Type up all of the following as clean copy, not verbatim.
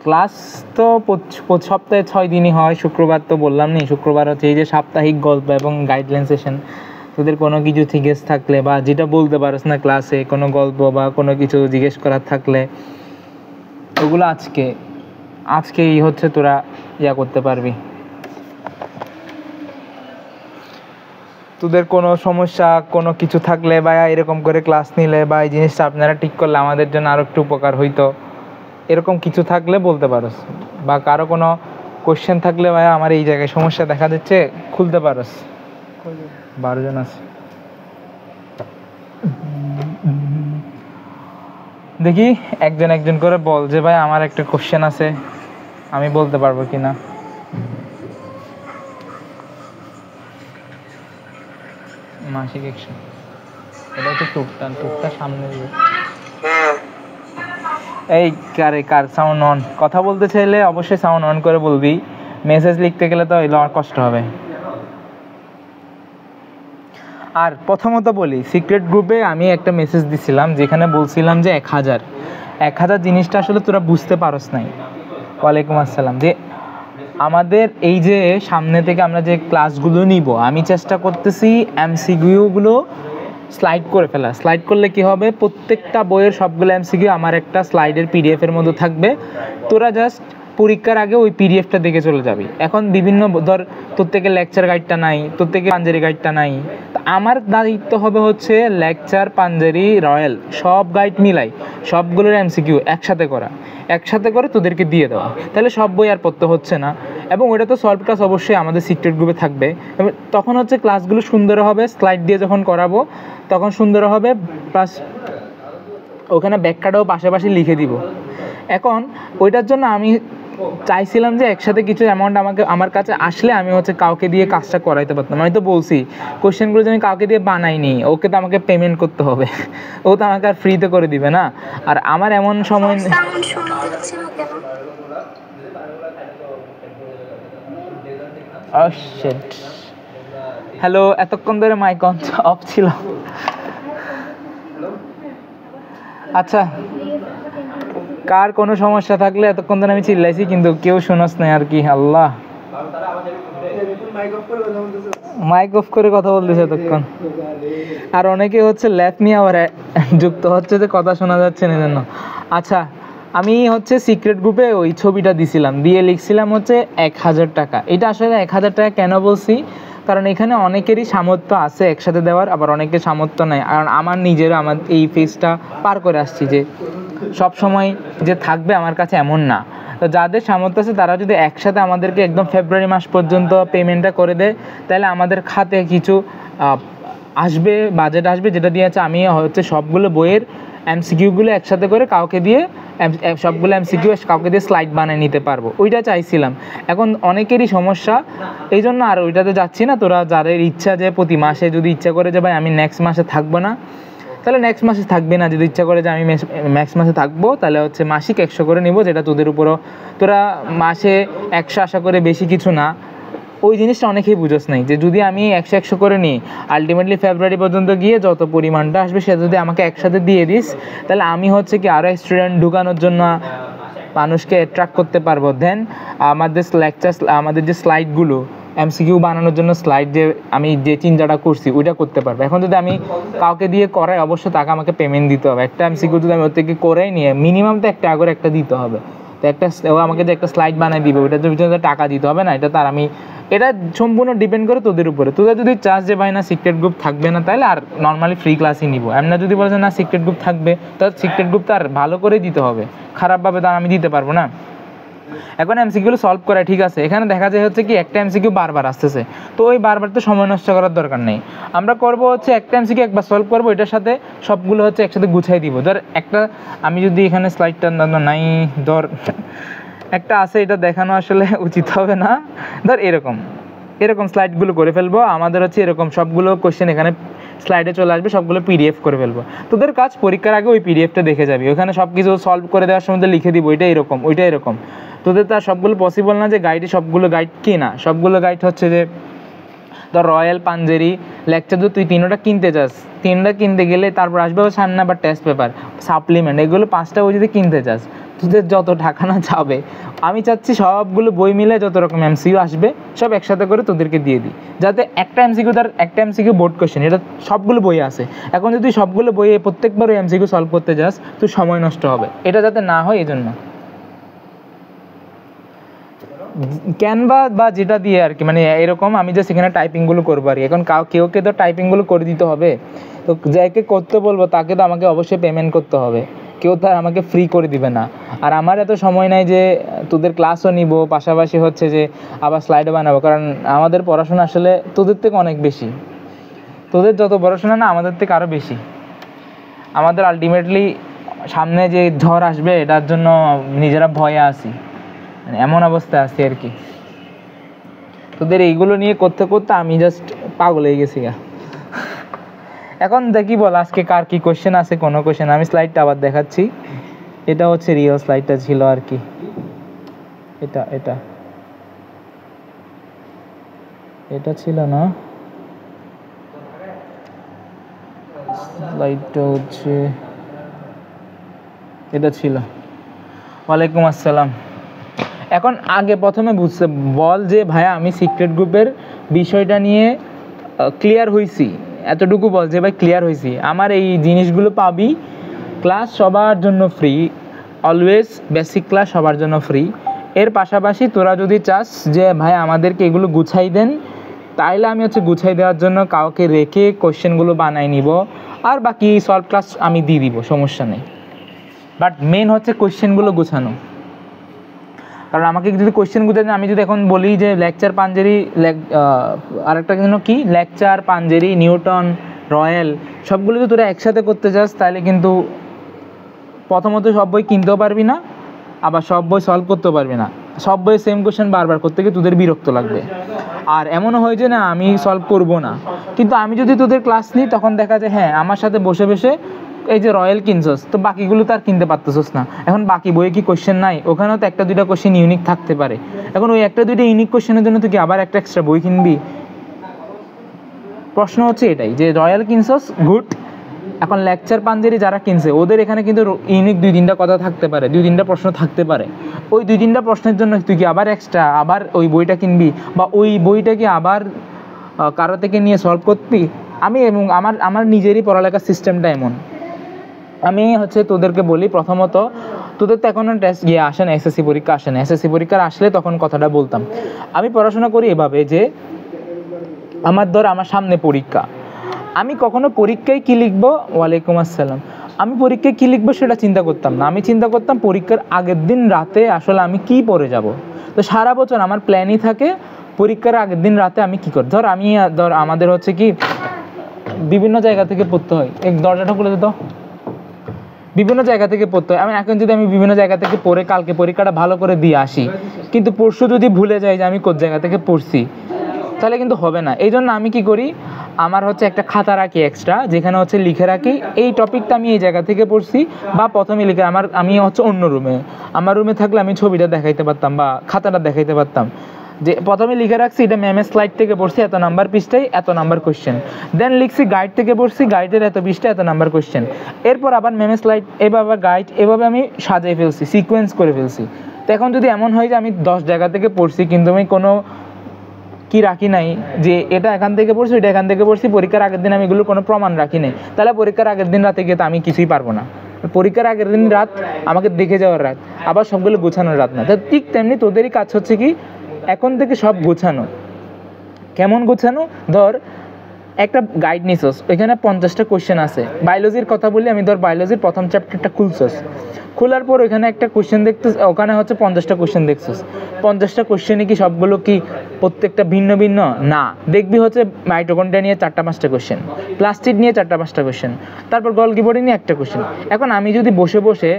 Class তো সপ্তাহে 6 দিনই হয়। শুক্রবার তো বললাম নি, শুক্রবার হচ্ছে এই যে সাপ্তাহিক গল্প এবং গাইডলাইন সেশন। তোদের কোনো কিছু জিজ্ঞেস থাকলে বা যেটা বলতে পারস না ক্লাসে, কোনো গল্প বা কোনো কিছু জিজ্ঞেস করার থাকলে ওগুলো আজকেই হচ্ছে তোরা করতে পারবি। তোদের কোনো সমস্যা কোনো কিছু থাকলে বা এরকম করে ক্লাস নিলে বা এই জিনিসটা আপনারা ঠিক করলে আমাদের জন্য আরও একটু উপকার হইতো, এরকম কিছু থাকলে বলতে পারোস। বা কারো কোনো কোশ্চেন থাকলে ভাই আমার এই জায়গায় সমস্যা দেখা দিচ্ছে খুলতে পারোস। 12 জন আছে, দেখি একজন একজন করে বল যে ভাই আমার একটা কোশ্চেন আছে, আমি বলতে পারবো কিনা। মাসিক 100, এটা হচ্ছে টুকটা সামনে দিয়ে। এই কার সাউন্ড অন? কথা বলতে চাইলে অবশ্যই সাউন্ড অন করে বলবি, মেসেজ লিখতে গেলে তো এগুলো আমার কষ্ট হবে। আর প্রথমত বলি, সিক্রেট গ্রুপে আমি একটা মেসেজ দিছিলাম যেখানে বলছিলাম যে 1000 জিনিসটা আসলে তোরা বুঝতে পারস নাই। ওয়ালাইকুম আসসালাম। যে আমাদের এই যে সামনে থেকে আমরা যে ক্লাসগুলো নিব, আমি চেষ্টা করতেছি এমসিকিউগুলো স্লাইড করে ফেলা। স্লাইড করলে কি হবে, প্রত্যেকটা বইয়ের সবগুলো এমসিকিউ আমার একটা স্লাইডের পিডিএফের মধ্যে থাকবে। তোরা জাস্ট পরীক্ষার আগে ওই পিডিএফটা দেখে চলে যাবি। এখন বিভিন্ন ধর তোর থেকে লেকচার গাইডটা নাই, তোর থেকে পাঞ্জারি গাইডটা নাই, তা আমার দায়িত্ব হবে হচ্ছে লেকচার, পাঞ্জারি, রয়্যাল সব গাইড মিলাই সবগুলোর এমসিকিউ একসাথে করে তোদেরকে দিয়ে দেওয়া। তাহলে সব বই আর পড়তে হচ্ছে না। এবং ওটা তো সলভ ক্লাস অবশ্যই আমাদের সিক্রেট গ্রুপে থাকবে। তখন হচ্ছে ক্লাসগুলো সুন্দর হবে, স্লাইড দিয়ে যখন করাবো তখন সুন্দর হবে, প্লাস ওখানে ব্যাখ্যাটাও পাশাপাশি লিখে দিব। এখন ওইটার জন্য আমি চাইছিলাম যে একসাথে কিছু অ্যামাউন্ট আমার কাছে আসলে আমি হচ্ছে কাউকে দিয়ে কাজটা করাইতে পারতাম। আমি তো বলছি কোশ্চেনগুলো যে আমি কাউকে দিয়ে বানাইনি, ওকে তো আমাকে পেমেন্ট করতে হবে, ও তো আমাকে আর ফ্রিতে করে দিবে না। আর আমার এমন সময় হ্যালো, এতক্ষণ ধরে মাইক অফ ছিল। আচ্ছা, কার কোনো সমস্যা থাকলে এতক্ষণ ধরে আমি চিল্লাইছি কিন্তু কেউ শুনস নাই আর কি। আল্লাহ, মাইক অফ করে কথা বলতেছে এতক্ষণ। আর অনেকে হচ্ছে ল্যাপ নিয়ে আবার যুক্ত হচ্ছে যে কথা শোনা যাচ্ছে না জন্য। আচ্ছা, আমি হচ্ছে সিক্রেট গ্রুপে ওই ছবিটা দিছিলাম, দিয়ে লিখছিলাম হচ্ছে 1000 টাকা। এটা আসলে 1000 টাকা কেন বলছি, কারণ এখানে অনেকেরই সামর্থ্য আছে একসাথে দেওয়ার, আবার অনেকের সামর্থ্য নাই। কারণ আমার নিজেরও আমার এই ফেজটা পার করে আসছি যে সব সময় যে থাকবে আমার কাছে এমন না। তো যাদের সামর্থ্য আছে তারা যদি একসাথে আমাদেরকে একদম ফেব্রুয়ারি মাস পর্যন্ত পেমেন্টটা করে দেয়, তাহলে আমাদের খাতে কিছু আসবে, বাজেট আসবে, যেটা দিয়ে আছে আমি হচ্ছে সবগুলো বইয়ের এমসিকিউগুলো একসাথে করে কাউকে দিয়ে সবগুলো এমসিকিউ কাউকে দিয়ে স্লাইড বানিয়ে নিতে পারবো, ওইটা চাইছিলাম। এখন অনেকেরই সমস্যা, এই জন্য আর ওইটাতে যাচ্ছি না। তোরা যাদের ইচ্ছা যে প্রতি মাসে যদি ইচ্ছা করে যে ভাই আমি নেক্সট মাসে থাকবো না, তাহলে নেক্সট মাসে থাকবে না। যদি ইচ্ছা করে যে আমি নেক্সট মাসে থাকবো, তাহলে হচ্ছে মাসিক 100 করে নিব, যেটা তোদের উপরও। তোরা মাসে 100 আশা করে বেশি কিছু না। ওই জিনিসটা অনেকেই বুঝোস নাই যে যদি আমি 100 করে নিই, আলটিমেটলি ফেব্রুয়ারি পর্যন্ত গিয়ে যত পরিমাণটা আসবে সেটা যদি আমাকে একসাথে দিয়ে দিস, তাহলে আমি হচ্ছে কি আরও স্টুডেন্ট ঢুকানোর জন্য মানুষকে অ্যাট্রাক্ট করতে পারবো। দেন আমাদের লেকচার, আমাদের যে স্লাইডগুলো এমসিকিউ বানানোর জন্য স্লাইড যে আমি যে চিন্তাটা করছি ওইটা করতে পারবো। এখন যদি আমি কাউকে দিয়ে করাই, অবশ্যই তাকে আমাকে পেমেন্ট দিতে হবে। একটা এমসিকিউ যদি আমি ওর থেকে করাই নিয়ে মিনিমাম তো একটা করে একটা দিতে হবে। তো ও আমাকে যে একটা স্লাইড বানিয়ে দিবে, ওইটার পিছনে টাকা দিতে হবে না। এটা তার এটা সম্পূর্ণ ডিপেন্ড করে তোদের উপরে। তোদের যদি চাস যে ভাই না সিক্রেট গ্রুপ থাকবে না, তাহলে আর নর্মালি ফ্রি ক্লাসই নিব। এমনি যদি বলে না সিক্রেট গ্রুপ থাকবে, তাহলে সিক্রেট গ্রুপ তার ভালো করেই দিতে হবে, খারাপভাবে তার আমি দিতে পারবো না। এখন এমসিকিউ সলভ করে ঠিক আছে, এখানে দেখা যায় হচ্ছে কি একটা এমসিকিউ বারবার আসতেছে, তো ওই বারবার তো সময় নষ্ট করার দরকার নেই। আমরা করব হচ্ছে একটা এমসিকিউ একবার সলভ করবো, এটার সাথে সবগুলো হচ্ছে একসাথে গুছাই দিব। ধর একটা, আমি যদি এখানে স্লাইডটা নাই, ধর একটা আছে, এটা দেখানো আসলে উচিত হবে না। ধর এরকম স্লাইডগুলো করে ফেলবো। আমাদের হচ্ছে এরকম সবগুলো কোশ্চেন এখানে স্লাইডে চলে আসবে, সবগুলো পিডিএফ করে ফেলবো। তোদের কাজ পরীক্ষার আগে ওই পিডিএফটা দেখে যাবি, ওখানে সব কিছু সলভ করে দেওয়ার সময় লিখে দিব ওইটা এরকম, ওইটা এরকম। তোদের তো আর সবগুলো পসিবল না যে গাইডে সবগুলো গাইড কি না, সবগুলো গাইড হচ্ছে যে ধর রয়্যাল, পাঞ্জেরি, লেকচার যদি তুই 3টা কিনতে চাস, 3টা কিনতে গেলে তারপর আসবে সামনে আবার টেস্ট পেপার, সাপ্লিমেন্ট, এগুলো 5টা বই যদি কিনতে চাস, তোদের যত টাকা না যাবে, আমি চাচ্ছি সবগুলো বই মিলে যত রকম এমসিকিউ আসবে সব একসাথে করে তোদেরকে দিয়ে দিই, যাতে একটা এমসিকিউ তার একটা এমসিকিউ বোর্ড কোশ্চেন, এটা সবগুলো বই আছে। এখন যদি সবগুলো বইয়ে প্রত্যেকবার ওই এমসিকিউ সলভ করতে যাস তো সময় নষ্ট হবে, এটা যাতে না হয় এই জন্য ক্যানভা বা যেটা দিয়ে আর কি, মানে এরকম আমি যে সেখানে টাইপিংগুলো করবো আর কি। এখন কেউকে তো টাইপিংগুলো করে দিতে হবে, তো যাকে করতে বলবো তাকে তো আমাকে অবশ্যই পেমেন্ট করতে হবে, কেউ তো আর আমাকে ফ্রি করে দিবে না। আর আমার এত সময় নাই যে তোদের ক্লাসও নিব, পাশাপাশি হচ্ছে যে আবার স্লাইডও বানাবো, কারণ আমাদের পড়াশোনা আসলে তোদের থেকে অনেক বেশি। তোদের যত পড়াশোনা না আমাদের থেকে আরও বেশি। আমাদের আলটিমেটলি সামনে যে ঝড় আসবে এটার জন্য নিজেরা ভয়ে আছি, মানে এমন অবস্থায় আছি আর কি। তোদের এইগুলো নিয়ে করতে করতে আমি জাস্ট পাগল হয়ে গেছি গা। এখন দেখি বল আজকে কার কি কোশ্চেন আছে, কোনো কোশ্চেন? আমি স্লাইডটা আবার দেখাচ্ছি, এটা হচ্ছে রিয়েল স্লাইডটা ছিল আর কি, এটা এটা এটা ছিল না, স্লাইডটা হচ্ছে এটা ছিল। ওয়ালাইকুম আসসালাম। এখন আগে প্রথমে বুঝতে বল যে ভাইয়া আমি সিক্রেট গ্রুপের বিষয়টা নিয়ে ক্লিয়ার হয়েছি, এতটুকু বল যে ভাই ক্লিয়ার হয়েছি, আমার এই জিনিসগুলো পাবি, ক্লাস সবার জন্য ফ্রি, অলওয়েজ বেসিক ক্লাস সবার জন্য ফ্রি। এর পাশাপাশি তোরা যদি চাস যে ভাই আমাদেরকে এগুলো গুছাই দেন, তাইলে আমি হচ্ছে গুছাই দেওয়ার জন্য কাউকে রেখে কোশ্চেনগুলো বানাই নিব, আর বাকি সলভ ক্লাস আমি দিয়ে দিব, সমস্যা নেই। বাট মেন হচ্ছে কোশ্চেনগুলো গোছানো, কারণ আমাকে যদি কোশ্চেন গুছাতে, আমি যদি এখন বলি যে লেকচার পাঞ্জেরি, আরেকটা জন্য কি লেকচার পাঞ্জেরি, নিউটন, রয়্যাল, সবগুলো যদি তোরা একসাথে করতে চাস তাহলে কিন্তু প্রথমত সব বই কিনতেও পারবি না, আবার সব বই সলভ করতেও পারবি না। সব বই সেম কোশ্চেন বারবার করতে গিয়ে তোদের বিরক্ত লাগবে, আর এমনও হয় যে না আমি সলভ করব না। কিন্তু আমি যদি তোদের ক্লাস নিই তখন দেখা যায় হ্যাঁ আমার সাথে বসে বসে এই যে রয়্যাল কিনছস, তো বাকিগুলো তো আর কিনতে পারতেছস না। এখন বাকি বইয়ে কি কোশ্চেন নাই? ওখানেও তো একটা দুইটা কোশ্চেন ইউনিক থাকতে পারে। এখন ওই একটা দুইটা ইউনিক কোশ্চেনের জন্য তুই কি আবার একটা এক্সট্রা বই কিনবি? প্রশ্ন হচ্ছে এটাই যে রয়্যাল কিনছস, গুড। এখন লেকচার পাঞ্জেরি যারা কিনছে ওদের এখানে কিন্তু ইউনিক দুই তিনটা কথা থাকতে পারে, দুই তিনটা প্রশ্ন থাকতে পারে। ওই দুই তিনটা প্রশ্নের জন্য তুই কি আবার এক্সট্রা আবার ওই বইটা কিনবি, বা ওই বইটা কি আবার কারো থেকে নিয়ে সলভ করবি? আমি এবং আমার নিজেরই পড়ালেখার সিস্টেমটা এমন। আমি হচ্ছে তোদেরকে বলি, প্রথমত তোদের তো এখনও টেস্ট গিয়ে আসে না, এসএসসি পরীক্ষা আসে না, এসএসসি পরীক্ষার আসলে তখন কথাটা বলতাম। আমি পড়াশোনা করি এভাবে যে আমার সামনে পরীক্ষা, আমি কখনো পরীক্ষায় কী লিখবো, ওয়ালাইকুম আসসালাম, আমি পরীক্ষায় কী লিখবো সেটা চিন্তা করতাম না। আমি চিন্তা করতাম পরীক্ষার আগের দিন রাতে আসলে আমি কী পড়ে যাব। তো সারা বছর আমার প্ল্যানই থাকে পরীক্ষার আগের দিন রাতে আমি কী করি। ধর আমাদের হচ্ছে কি বিভিন্ন জায়গা থেকে পড়তে হয়, এক দরজাটা খুলে দিত, বিভিন্ন জায়গা থেকে পড়তে হয়। এখন যদি আমি বিভিন্ন জায়গা থেকে পড়ে কালকে পরীক্ষাটা ভালো করে দিয়ে আসি, কিন্তু পরশু যদি ভুলে যাই যে আমি কোন জায়গা থেকে পড়ছি, তাহলে কিন্তু হবে না। এই জন্য আমি কি করি, আমার হচ্ছে একটা খাতা রাখি এক্সট্রা, যেখানে হচ্ছে লিখে রাখি এই টপিকটা আমি এই জায়গা থেকে পড়ছি, বা প্রথমে লিখে আমি হচ্ছে অন্য রুমে, আমার রুমে থাকলে আমি ছবিটা দেখাইতে পারতাম বা খাতাটা দেখাইতে পারতাম, যে প্রথমে লিখে রাখছি এটা ম্যামের স্লাইড থেকে পড়ছি, এত নাম্বার পৃষ্ঠায় এত নাম্বার কোশ্চেন। দেন লিখছি গাইড থেকে পড়ছি, গাইডের এত পৃষ্ঠায় এত নাম্বার কোশ্চেন। এরপর আবার ম্যামের স্লাইড, এভাবে গাইড, এভাবে আমি সাজিয়ে ফেলছি, সিকোয়েন্স করে ফেলছি। তো এখন যদি এমন হয় যে আমি 10 জায়গা থেকে পড়ছি কিন্তু আমি কোনো কি রাখি নাই যে এটা এখান থেকে পড়ছি এটা এখান থেকে পড়ছি, পরীক্ষার আগের দিন আমি এগুলো কোনো প্রমাণ রাখি নাই, তাহলে পরীক্ষার আগের দিন রাতে গিয়ে তো আমি কিছুই পারবো না। পরীক্ষার আগের দিন রাত আমাকে দেখে যাওয়ার রাত, আবার সবগুলো গোছানোর রাত না। তো ঠিক তেমনি তোদেরই কাজ হচ্ছে কি এখন থেকে সব গোছানো। কেমন গোছানো? ধর একটা গাইড নিছস, ওইখানে 50টা কোশ্চেন আছে। বায়োলজির কথা বলি আমি, ধর বায়োলজির প্রথম চ্যাপ্টারটা খুলছস, খোলার পর ওইখানে একটা কোশ্চেন দেখতেছ, ওখানে হচ্ছে 50টা কোশ্চেন দেখছস। 50টা কোশ্চেনে কি সবগুলো কি প্রত্যেকটা ভিন্ন ভিন্ন? না, দেখবি হচ্ছে মাইটোকন্ড্রিয়া নিয়ে 4-5টা কোশ্চেন, প্লাস্টিড নিয়ে 4-5টা কোশ্চেন, তারপর গলগি বডি নিয়ে একটা কোশ্চেন। এখন আমি যদি বসে বসে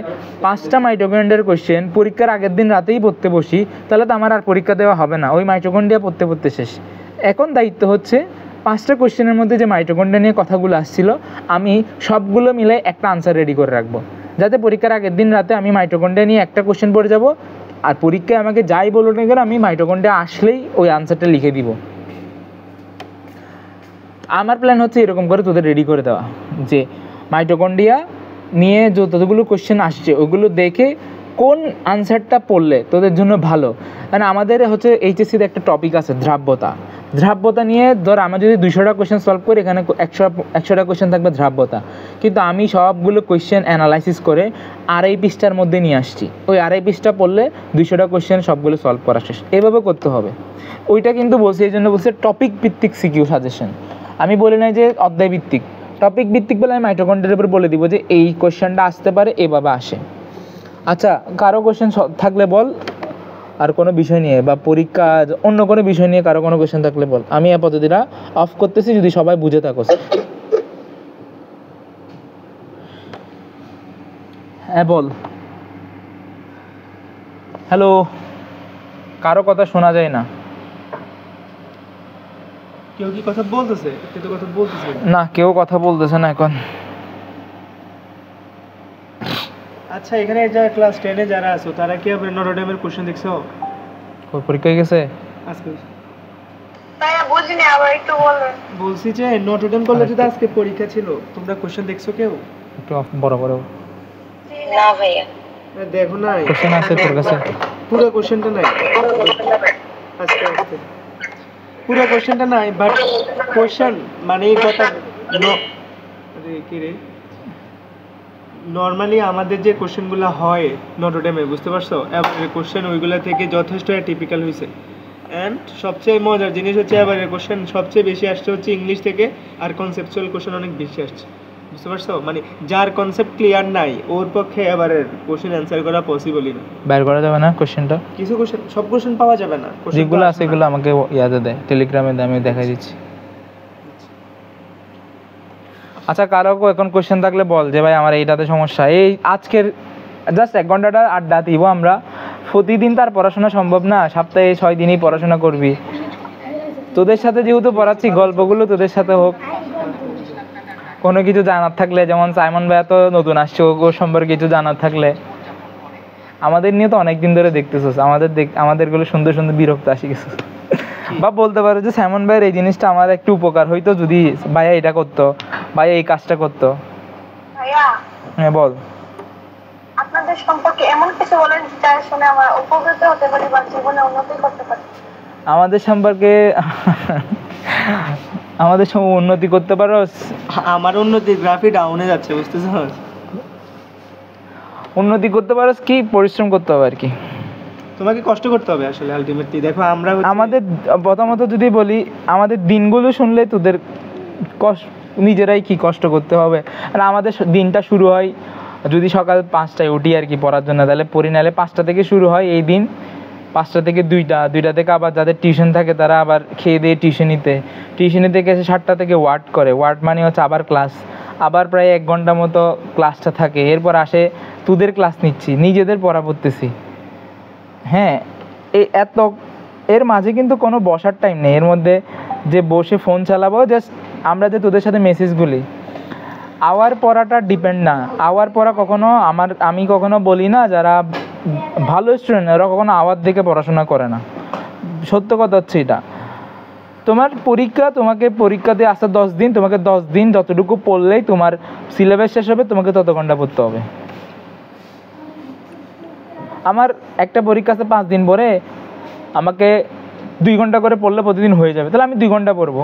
5টা মাইটোকন্ড্রিয়ার কোশ্চেন পরীক্ষার আগের দিন রাতেই পড়তে বসি, তাহলে তো আমার আর পরীক্ষা দেওয়া হবে না, ওই মাইটোকন্ড্রিয়া পড়তে পড়তে শেষ। এখন দায়িত্ব হচ্ছে 5টা কোশ্চেনের মধ্যে যে মাইটোকন্ড্রিয়া নিয়ে কথাগুলো আসছিল আমি সবগুলো মিলে একটা আনসার রেডি করে রাখবো, যাতে পরীক্ষার আগের দিন রাতে আমি মাইটোকন্ড্রিয়া নিয়ে একটা কোশ্চেন পড়ে যাব, আর পরীক্ষায় আমাকে যাই বলো না কেন আমি মাইটোকন্ড্রিয়া আসলেই ওই আনসারটা লিখে দিব। আমার প্ল্যান হচ্ছে এরকম করে তোদের রেডি করে দেওয়া, যে মাইটোকন্ড্রিয়া নিয়ে যতগুলো কোশ্চেন আসছে ওগুলো দেখে কোন আনসারটা পড়লে তোদের জন্য ভালো। মানে আমাদের হচ্ছে এইচএসসিতে একটা টপিক আছে দ্রাব্যতা নিয়ে ধর আমরা যদি 200টা কোয়েশ্চেন সলভ করি এখানে 100টা কোয়েশ্চেন থাকবে দ্রাব্যতা, কিন্তু আমি সবগুলো কোয়েশ্চেন অ্যানালাইসিস করে 2.5 পৃষ্ঠার মধ্যে নিয়ে আসছি। ওই 2.5 পৃষ্ঠা পড়লে 200টা কোয়েশ্চেন সবগুলো সলভ করা শেষ। এভাবে করতে হবে। ওইটা কিন্তু বলছি এই জন্য বলছে টপিক ভিত্তিক সিকিউ সাজেশন। আমি বলি নাই যে অধ্যায় ভিত্তিক, টপিক ভিত্তিক বলে আমি মাইটোকন্ড্রিয়ার উপর বলে দিব যে এই কোয়েশ্চেনটা আসতে পারে, এভাবে আসে। আচ্ছা, কারো কোয়েশ্চেন থাকলে বল, আর কোনো বিষয় নিয়ে বা পরীক্ষা অন্য কোনো বিষয় নিয়ে কারো কোনো কোয়েশ্চেন থাকলে বল। আমি আপাতত এটা অফ করতেছি, যদি সবাই বুঝে থাকো। হ্যাঁ বল। হ্যালো, কারো কথা শোনা যায় না। কেউ কি কথা বলতেছে? কেউ তো কথা বলতেছে না, কেউ কথা বলতেছে না এখন। আচ্ছা, এখানে যারা ক্লাস 10 যারা আছো তারা কি আবার নটরডেমের কোশ্চেন দেখছো? ওই পরীক্ষা গেছে আজকে তাই বুঝিনি, আবার একটু বলবেন। বলছি যে নটরডেম কলেজে আজকে পরীক্ষা ছিল, তোমরা কোশ্চেন দেখছো কেউ? একটু বড় বড় না ভাইয়া, দেখো নাই? কোশ্চেন আছে তোর কাছে? পুরো কোশ্চেনটা নাই আজকে পুরো কোশ্চেনটা নাই, বাট কোশ্চেন মানে এই কথা কি রে, নর্মালি আমাদের যে কোশ্চেনগুলো হয় নটরডেমে, বুঝতে পারছো, এবারের কোশ্চেন ওইগুলো থেকে যথেষ্ট টিপিক্যাল হয়েছে। অ্যান্ড সবচেয়ে মজার জিনিস হচ্ছে এবারের কোশ্চেন সবচেয়ে বেশি আসছে হচ্ছে ইংলিশ থেকে, আর কনসেপচুয়াল কোশ্চেন অনেক বেশি আসছে, বুঝতে পারছো। মানে যার কনসেপ্ট ক্লিয়ার নাই ওর পক্ষে এবারের কোশ্চেন অ্যান্সার করা পসিবলই না। বের করা যাবে না কোশ্চেনটা? কিছু কোশ্চেন, সব কোশ্চেন পাওয়া যাবে না, যেগুলো আছে এগুলো আমাকে ইয়াদে দেয়, টেলিগ্রামে দেয়, আমি দেখাই দিচ্ছি। আচ্ছা, কারো এখন কোশ্চেন থাকলে বল যে ভাই আমার এইটাতে সমস্যা। এই আজকের জাস্ট 1 ঘন্টাটা আড্ডা দিব আমরা। প্রতিদিন তার পড়াশোনা সম্ভব না, সপ্তাহে 6 দিনই পড়াশোনা করবি। তোদের সাথে যেহেতু পড়াচ্ছি, গল্পগুলো তোদের সাথে হোক। কোনো কিছু জানার থাকলে, যেমন সাইমন ভাইয়া তো নতুন আসছে, ও সম্পর্কে কিছু জানার থাকলে। আমাদের নিয়ে তো অনেকদিন ধরে দেখতেছিস, আমাদেরগুলো সুন্দর সুন্দর বিরক্ত আসি গেছে। বা বলতে পারো যে সাইমন ভাইয়ের এই জিনিসটা আমার একটু উপকার হইতো যদি ভাইয়া এটা করতো, ভাইয়া এই কাজটা করতো। ভাইয়া হ্যাঁ বল। আপনাদের সম্পর্কে এমন কিছু বলেন যা শুনে আমরা উপকৃত হতে পারি বা জীবনে উন্নতি করতে পারি। আমাদের সম্পর্কে উন্নতি করতে পারো? আমার উন্নতি গ্রাফি ডাউনে যাচ্ছে, বুঝতেছ। উন্নতি করতে পারো কি, পরিশ্রম করতে হবে আর কি। তোমাকে কষ্ট করতে হবে আসলে আলটিমেটলি। দেখো আমরা আমাদের প্রথমত যদি বলি, আমাদের দিনগুলো শুনলে তোদের নিজেরাই কি কষ্ট করতে হবে। আর আমাদের দিনটা শুরু হয় যদি সকাল 5টায় উঠি আর কি পড়ার জন্য, তাহলে পড়ি, নাহলে 5টা থেকে শুরু হয় এই দিন। 5টা থেকে 2টা থেকে আবার যাদের টিউশন থাকে তারা আবার খেয়ে দিয়ে টিউশনি থেকে এসে 7টা থেকে ওয়ার্ড মানে হচ্ছে আবার ক্লাস, আবার প্রায় 1 ঘন্টা মতো ক্লাসটা থাকে। এরপর আসে তোদের ক্লাস নিচ্ছি, নিজেদের পড়া পড়তেছি। হ্যাঁ, এর মাঝে কিন্তু কোনো বসার টাইম নেই। এর মধ্যে যে বসে ফোন চালাবো, জাস্ট আমরা যে তোদের সাথে মেসেজ বলি, আওয়ার পড়াটা ডিপেন্ড না। আওয়ার পড়া কখনো আমি কখনো বলি না যারা ভালো স্টুডেন্ট ওরা কখনো আওয়ার দেখে পড়াশোনা করে না। সত্য কথা হচ্ছে এটা। তোমার পরীক্ষা, তোমাকে পরীক্ষা দিয়ে আসতে 10 দিন, তোমাকে 10 দিন যতটুকু পড়লেই তোমার সিলেবাস শেষ হবে, তোমাকে তত ঘন্টা পড়তে হবে। আমার একটা পরীক্ষা আছে 5 দিন পরে, আমাকে 2 ঘন্টা করে পড়লে প্রতিদিন হয়ে যাবে, তাহলে আমি 2 ঘন্টা পড়বো।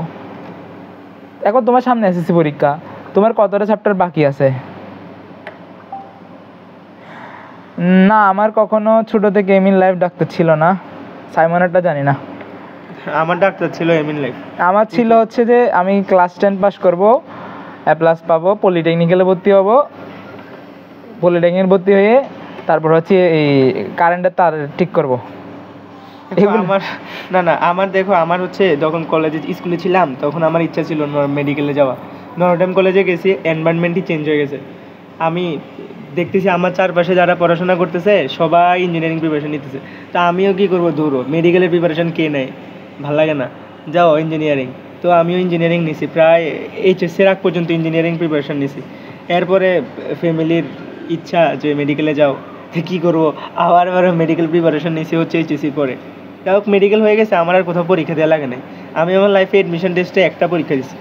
এখন তোমার সামনে এসএসসি পরীক্ষা, তোমার কতটা চ্যাপ্টার বাকি আছে? না, আমার কখনো ছোট থেকে এমিন লাইফ ডাক্তার ছিল না। সাইমনেরটা জানি না। আমার ডাক্তার ছিল এমিন লাইফ। আমার ছিল হচ্ছে যে আমি ক্লাস 10 পাস করবো, A+ পাবো, পলিটেকনিক্যালে ভর্তি হব, পলিটেকনিক ভর্তি হয়ে তারপর হচ্ছে এই কারেন্টের তার ঠিক করব। আমার দেখো, আমার হচ্ছে যখন কলেজে স্কুলে ছিলাম তখন আমার ইচ্ছা ছিল মেডিকেলে যাওয়া। নটরডেম কলেজে গেছি, এনভায়রনমেন্টই চেঞ্জ হয়ে গেছে। আমি দেখতেছি আমার চারপাশে যারা পড়াশোনা করতেছে সবাই ইঞ্জিনিয়ারিং প্রিপারেশন নিতেছে, তা আমিও কি করবো, ধরো মেডিকেলের প্রিপারেশন কে নেয়, ভালো লাগে না, যাও ইঞ্জিনিয়ারিং। তো আমিও ইঞ্জিনিয়ারিং নিছি, প্রায় এইচএসসির আগ পর্যন্ত ইঞ্জিনিয়ারিং প্রিপারেশন নিছি। এরপরে ফ্যামিলির ইচ্ছা যে মেডিকেলে যাও, তো কী করবো, আবার মেডিকেল প্রিপারেশন নিছি হচ্ছে এইচএসসির পরে। যাই হোক, মেডিকেল হয়ে গেছে, আমার আর কোথাও পরীক্ষা দেওয়া লাগে নাই। আমি আমার লাইফে এডমিশন টেস্টে একটা পরীক্ষা দিচ্ছি,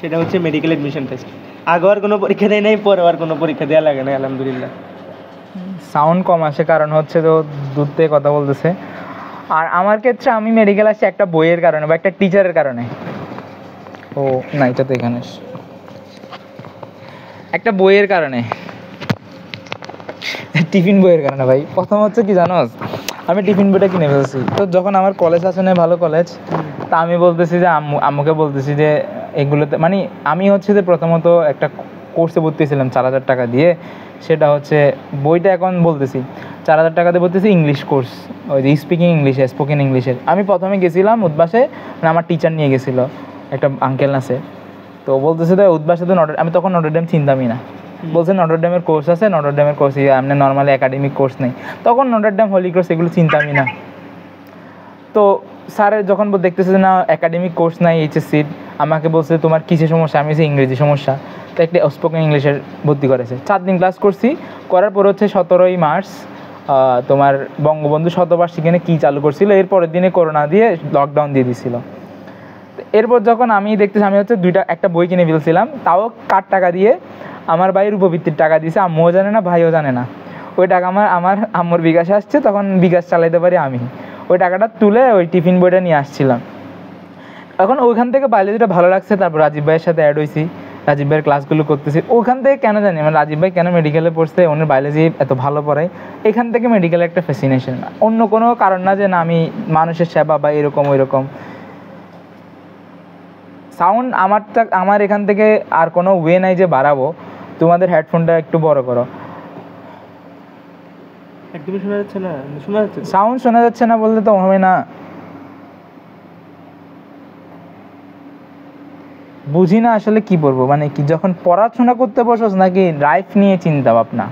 সেটা হচ্ছে মেডিকেল এডমিশন টেস্ট। আগে আর কোনো পরীক্ষা দেয় নাই, পরে আর কোনো পরীক্ষা দেওয়া লাগে না, আলহামদুলিল্লাহ। সাউন্ড কম আসে কারণ হচ্ছে তো দূর থেকে কথা বলতেছে। আর আমার ক্ষেত্রে আমি মেডিকেল আসছি একটা বইয়ের কারণে বা একটা টিচারের কারণে। ও না, এটা তো এখানে একটা বইয়ের কারণে, টিফিন বইয়ের কারণে। ভাই প্রথম হচ্ছে কি জানোস, আমি টিফিন বইটা কিনে ফেলছি। তো যখন আমার কলেজ আছে না, ভালো কলেজ, তা আমি বলতেছি যে আম্মুকে বলতেছি যে এগুলোতে মানে আমি হচ্ছে যে প্রথমত একটা কোর্সে ভর্তি ছিলাম 4,000 টাকা দিয়ে। সেটা হচ্ছে বইটা এখন বলতেছি 4,000 টাকা দিয়ে ভর্তিছি, ইংলিশ কোর্স, ওই যে স্পিকিং ইংলিশে, স্পোকেন ইংলিশের। আমি প্রথমে গেছিলাম উদ্বাসে, মানে আমার টিচার নিয়ে গেছিলো, একটা আঙ্কেল আছে। তো বলতেছে তো উদ্বাসে তো আমি তখন নটরডেম চিন্তামই না, বলছে নটরডেমের কোর্স আছে, নটরডেমের কোর্স এমনি নর্মালি একাডেমিক কোর্স নেই। তখন নটরডেম, হোলি ক্রস এগুলো চিন্তামই না। তো স্যারের যখন দেখতেছে না একাডেমিক কোর্স নাই এইচএসসির, আমাকে বলছে তোমার কিসের সমস্যা, আমি হচ্ছে ইংরেজি সমস্যা। তো একটা স্পোকেন ইংলিশের ভর্তি করেছে, 4 দিন ক্লাস করছি। করার পর হচ্ছে 17ই মার্চ তোমার বঙ্গবন্ধু শতবার্ষিকী কী চালু করছিল, এর পরের দিনে করোনা দিয়ে লকডাউন দিয়ে দিছিল। এরপর যখন আমি দেখতেছি, আমি হচ্ছে একটা বই কিনে ফেলছিলাম, তাও কার টাকা দিয়ে, আমার ভাইয়ের উপবৃত্তির টাকা দিয়েছে, আম্মুও জানে না ভাইও জানে না। ওই টাকা আমার আম্মুর বিকাশে আসছে, তখন বিকাশ চালাইতে পারি আমি। ওই টাকাটা তুলে ওই টিফিন বইটা নিয়ে আসছিলাম। এখন ওইখান থেকে বায়োলজিটা ভালো লাগছে, তারপর রাজীব ভাইয়ের সাথে অ্যাড হয়েছি, রাজীব ভাইয়ের ক্লাসগুলো করতেছি। ওখান থেকে কেন জানি মানে রাজীব ভাই কেন মেডিকেলে পড়ছে, ওনার বায়োলজি এত ভালো পড়ায়, এখান থেকে মেডিকেলের একটা ফ্যাসিনেশন, অন্য কোনো কারণ না যে না আমি মানুষের সেবা বা এরকম ওই রকম। সাউন্ড আমার এখান থেকে আর কোনো ওয়ে নাই যে বাড়াবো। তোমাদের হেডফোনটা একটু বড় করো। একদমই শোনা যাচ্ছে না, শোনা যাচ্ছে সাউন্ড শোনা যাচ্ছে না বললে তো হবে না। বুঝি না আসলে কি বলবো, মানে কি যখন পড়াশোনা করতে বসোস নাকি লাইফ নিয়ে চিন্তা ভাবনা।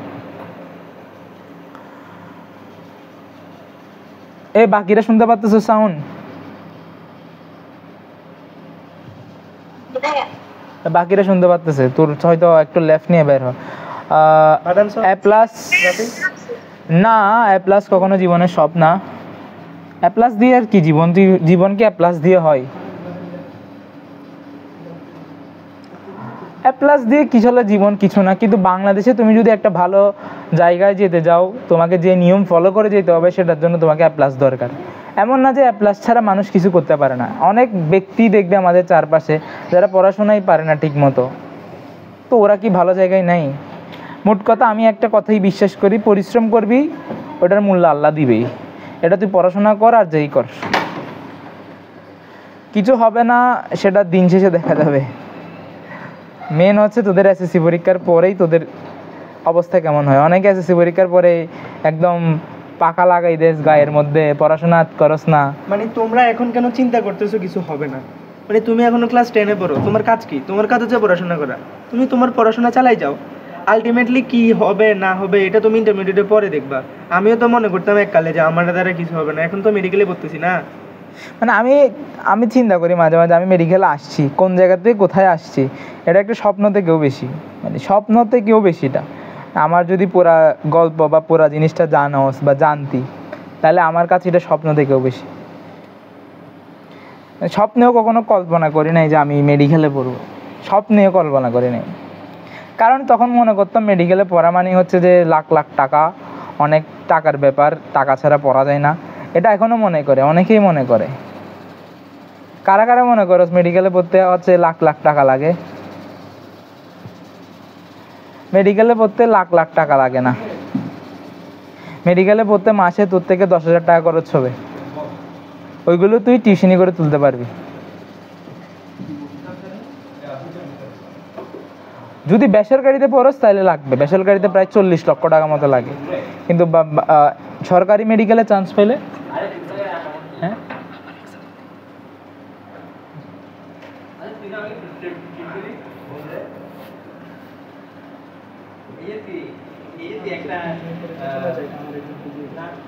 বাকিরা শুনতে পারতেছো সাউন্ড? বাকিরা শুনতে পারতেছে? তোর হয়তো একটু লেফট নিয়ে বের হ। এ প্লাস না, এ প্লাস কখনো জীবনের সব না। এ প্লাস দিয়ে আর কি জীবন কি এ প্লাস দিয়ে হয়? এ প্লাস দিয়ে কিছু হলে জীবন কিছু না। কিন্তু বাংলাদেশে তুমি যদি একটা ভালো জায়গায় যেতে যাও, তোমাকে যে নিয়ম ফলো করে যেতে হবে, সেটার জন্য তোমাকে এ প্লাস দরকার। এমন না যে এ প্লাস ছাড়া মানুষ কিছু করতে পারে না। অনেক ব্যক্তি দেখবে আমাদের চারপাশে যারা পড়াশোনাই পারে না ঠিক মতো, তো ওরা কি ভালো জায়গায় নেই? মোট কথা আমি একটা কথাই বিশ্বাস করি, পরিশ্রম করবি, ওটার মূল্য আল্লাহ দিবেই। এটা তুই পড়াশোনা কর আর যেই কর, কিছু হবে না, সেটা দিন শেষে দেখা যাবে। মেন হচ্ছে তোদের এসএসসি পরীক্ষার পরেই তোদের অবস্থা কেমন হয়। অনেকে এসএসসি পরীক্ষার পরে একদম পাকা লাগাই দেশ গায়ের মধ্যে, পড়াশোনা করস না। মানে তোমরা এখন কেন চিন্তা করতেছো কিছু হবে না? মানে তুমি এখনো ক্লাস 10-এ পড়ো, তোমার কাজ কি? তোমার কাজ হচ্ছে পড়াশোনা করা। তুমি তোমার পড়াশোনা চালাই যাও, আলটিমেটলি কি হবে না হবে এটা তুমি ইন্টারমিডিয়েটের পরে দেখবা। আমিও তো মনে করতাম এককালে যে আমার দ্বারা কিছু হবে না, এখন তো মেডিকেলে পড়তেছি না। মানে আমি চিন্তা করি মাঝে মাঝে, আমি মেডিকেলে আসছি, কোন জায়গা থেকে কোথায় আসছি, এটা একটা স্বপ্ন থেকেও বেশি, মানে স্বপ্ন থেকেও বেশিটা। আমার যদি পুরা গল্প বা পুরা জিনিসটা জানোস বা জানতি, তাহলে আমার কাছে এটা স্বপ্ন থেকেও বেশি। স্বপ্নেও কখনো কল্পনা করি নাই যে আমি মেডিকেলে পড়বো, স্বপ্নেও কল্পনা করি নাই। কারণ তখন মনে করতাম মেডিকেলে পড়া মানে হচ্ছে যে লাখ লাখ টাকা, অনেক টাকার ব্যাপার, টাকা ছাড়া পড়া যায় না। এটা এখনও মনে করে, অনেকেই মনে করে। কারা কারা মনে করো মেডিকেলে পড়তে হচ্ছে লাখ লাখ টাকা লাগে? মেডিকেলে পড়তে লাখ লাখ টাকা লাগে না। মেডিকেলে পড়তে মাসে তোর থেকে 10,000 টাকা খরচ হবে, ওইগুলো তুই টিউশনি করে তুলতে পারবি। যদি বেসরকারিতে পড়োস তাহলে লাগবে, বেসরকারিতে প্রায় 40 লক্ষ টাকা মতো লাগে। কিন্তু সরকারি মেডিকেলে চান্স পেলে, হ্যাঁ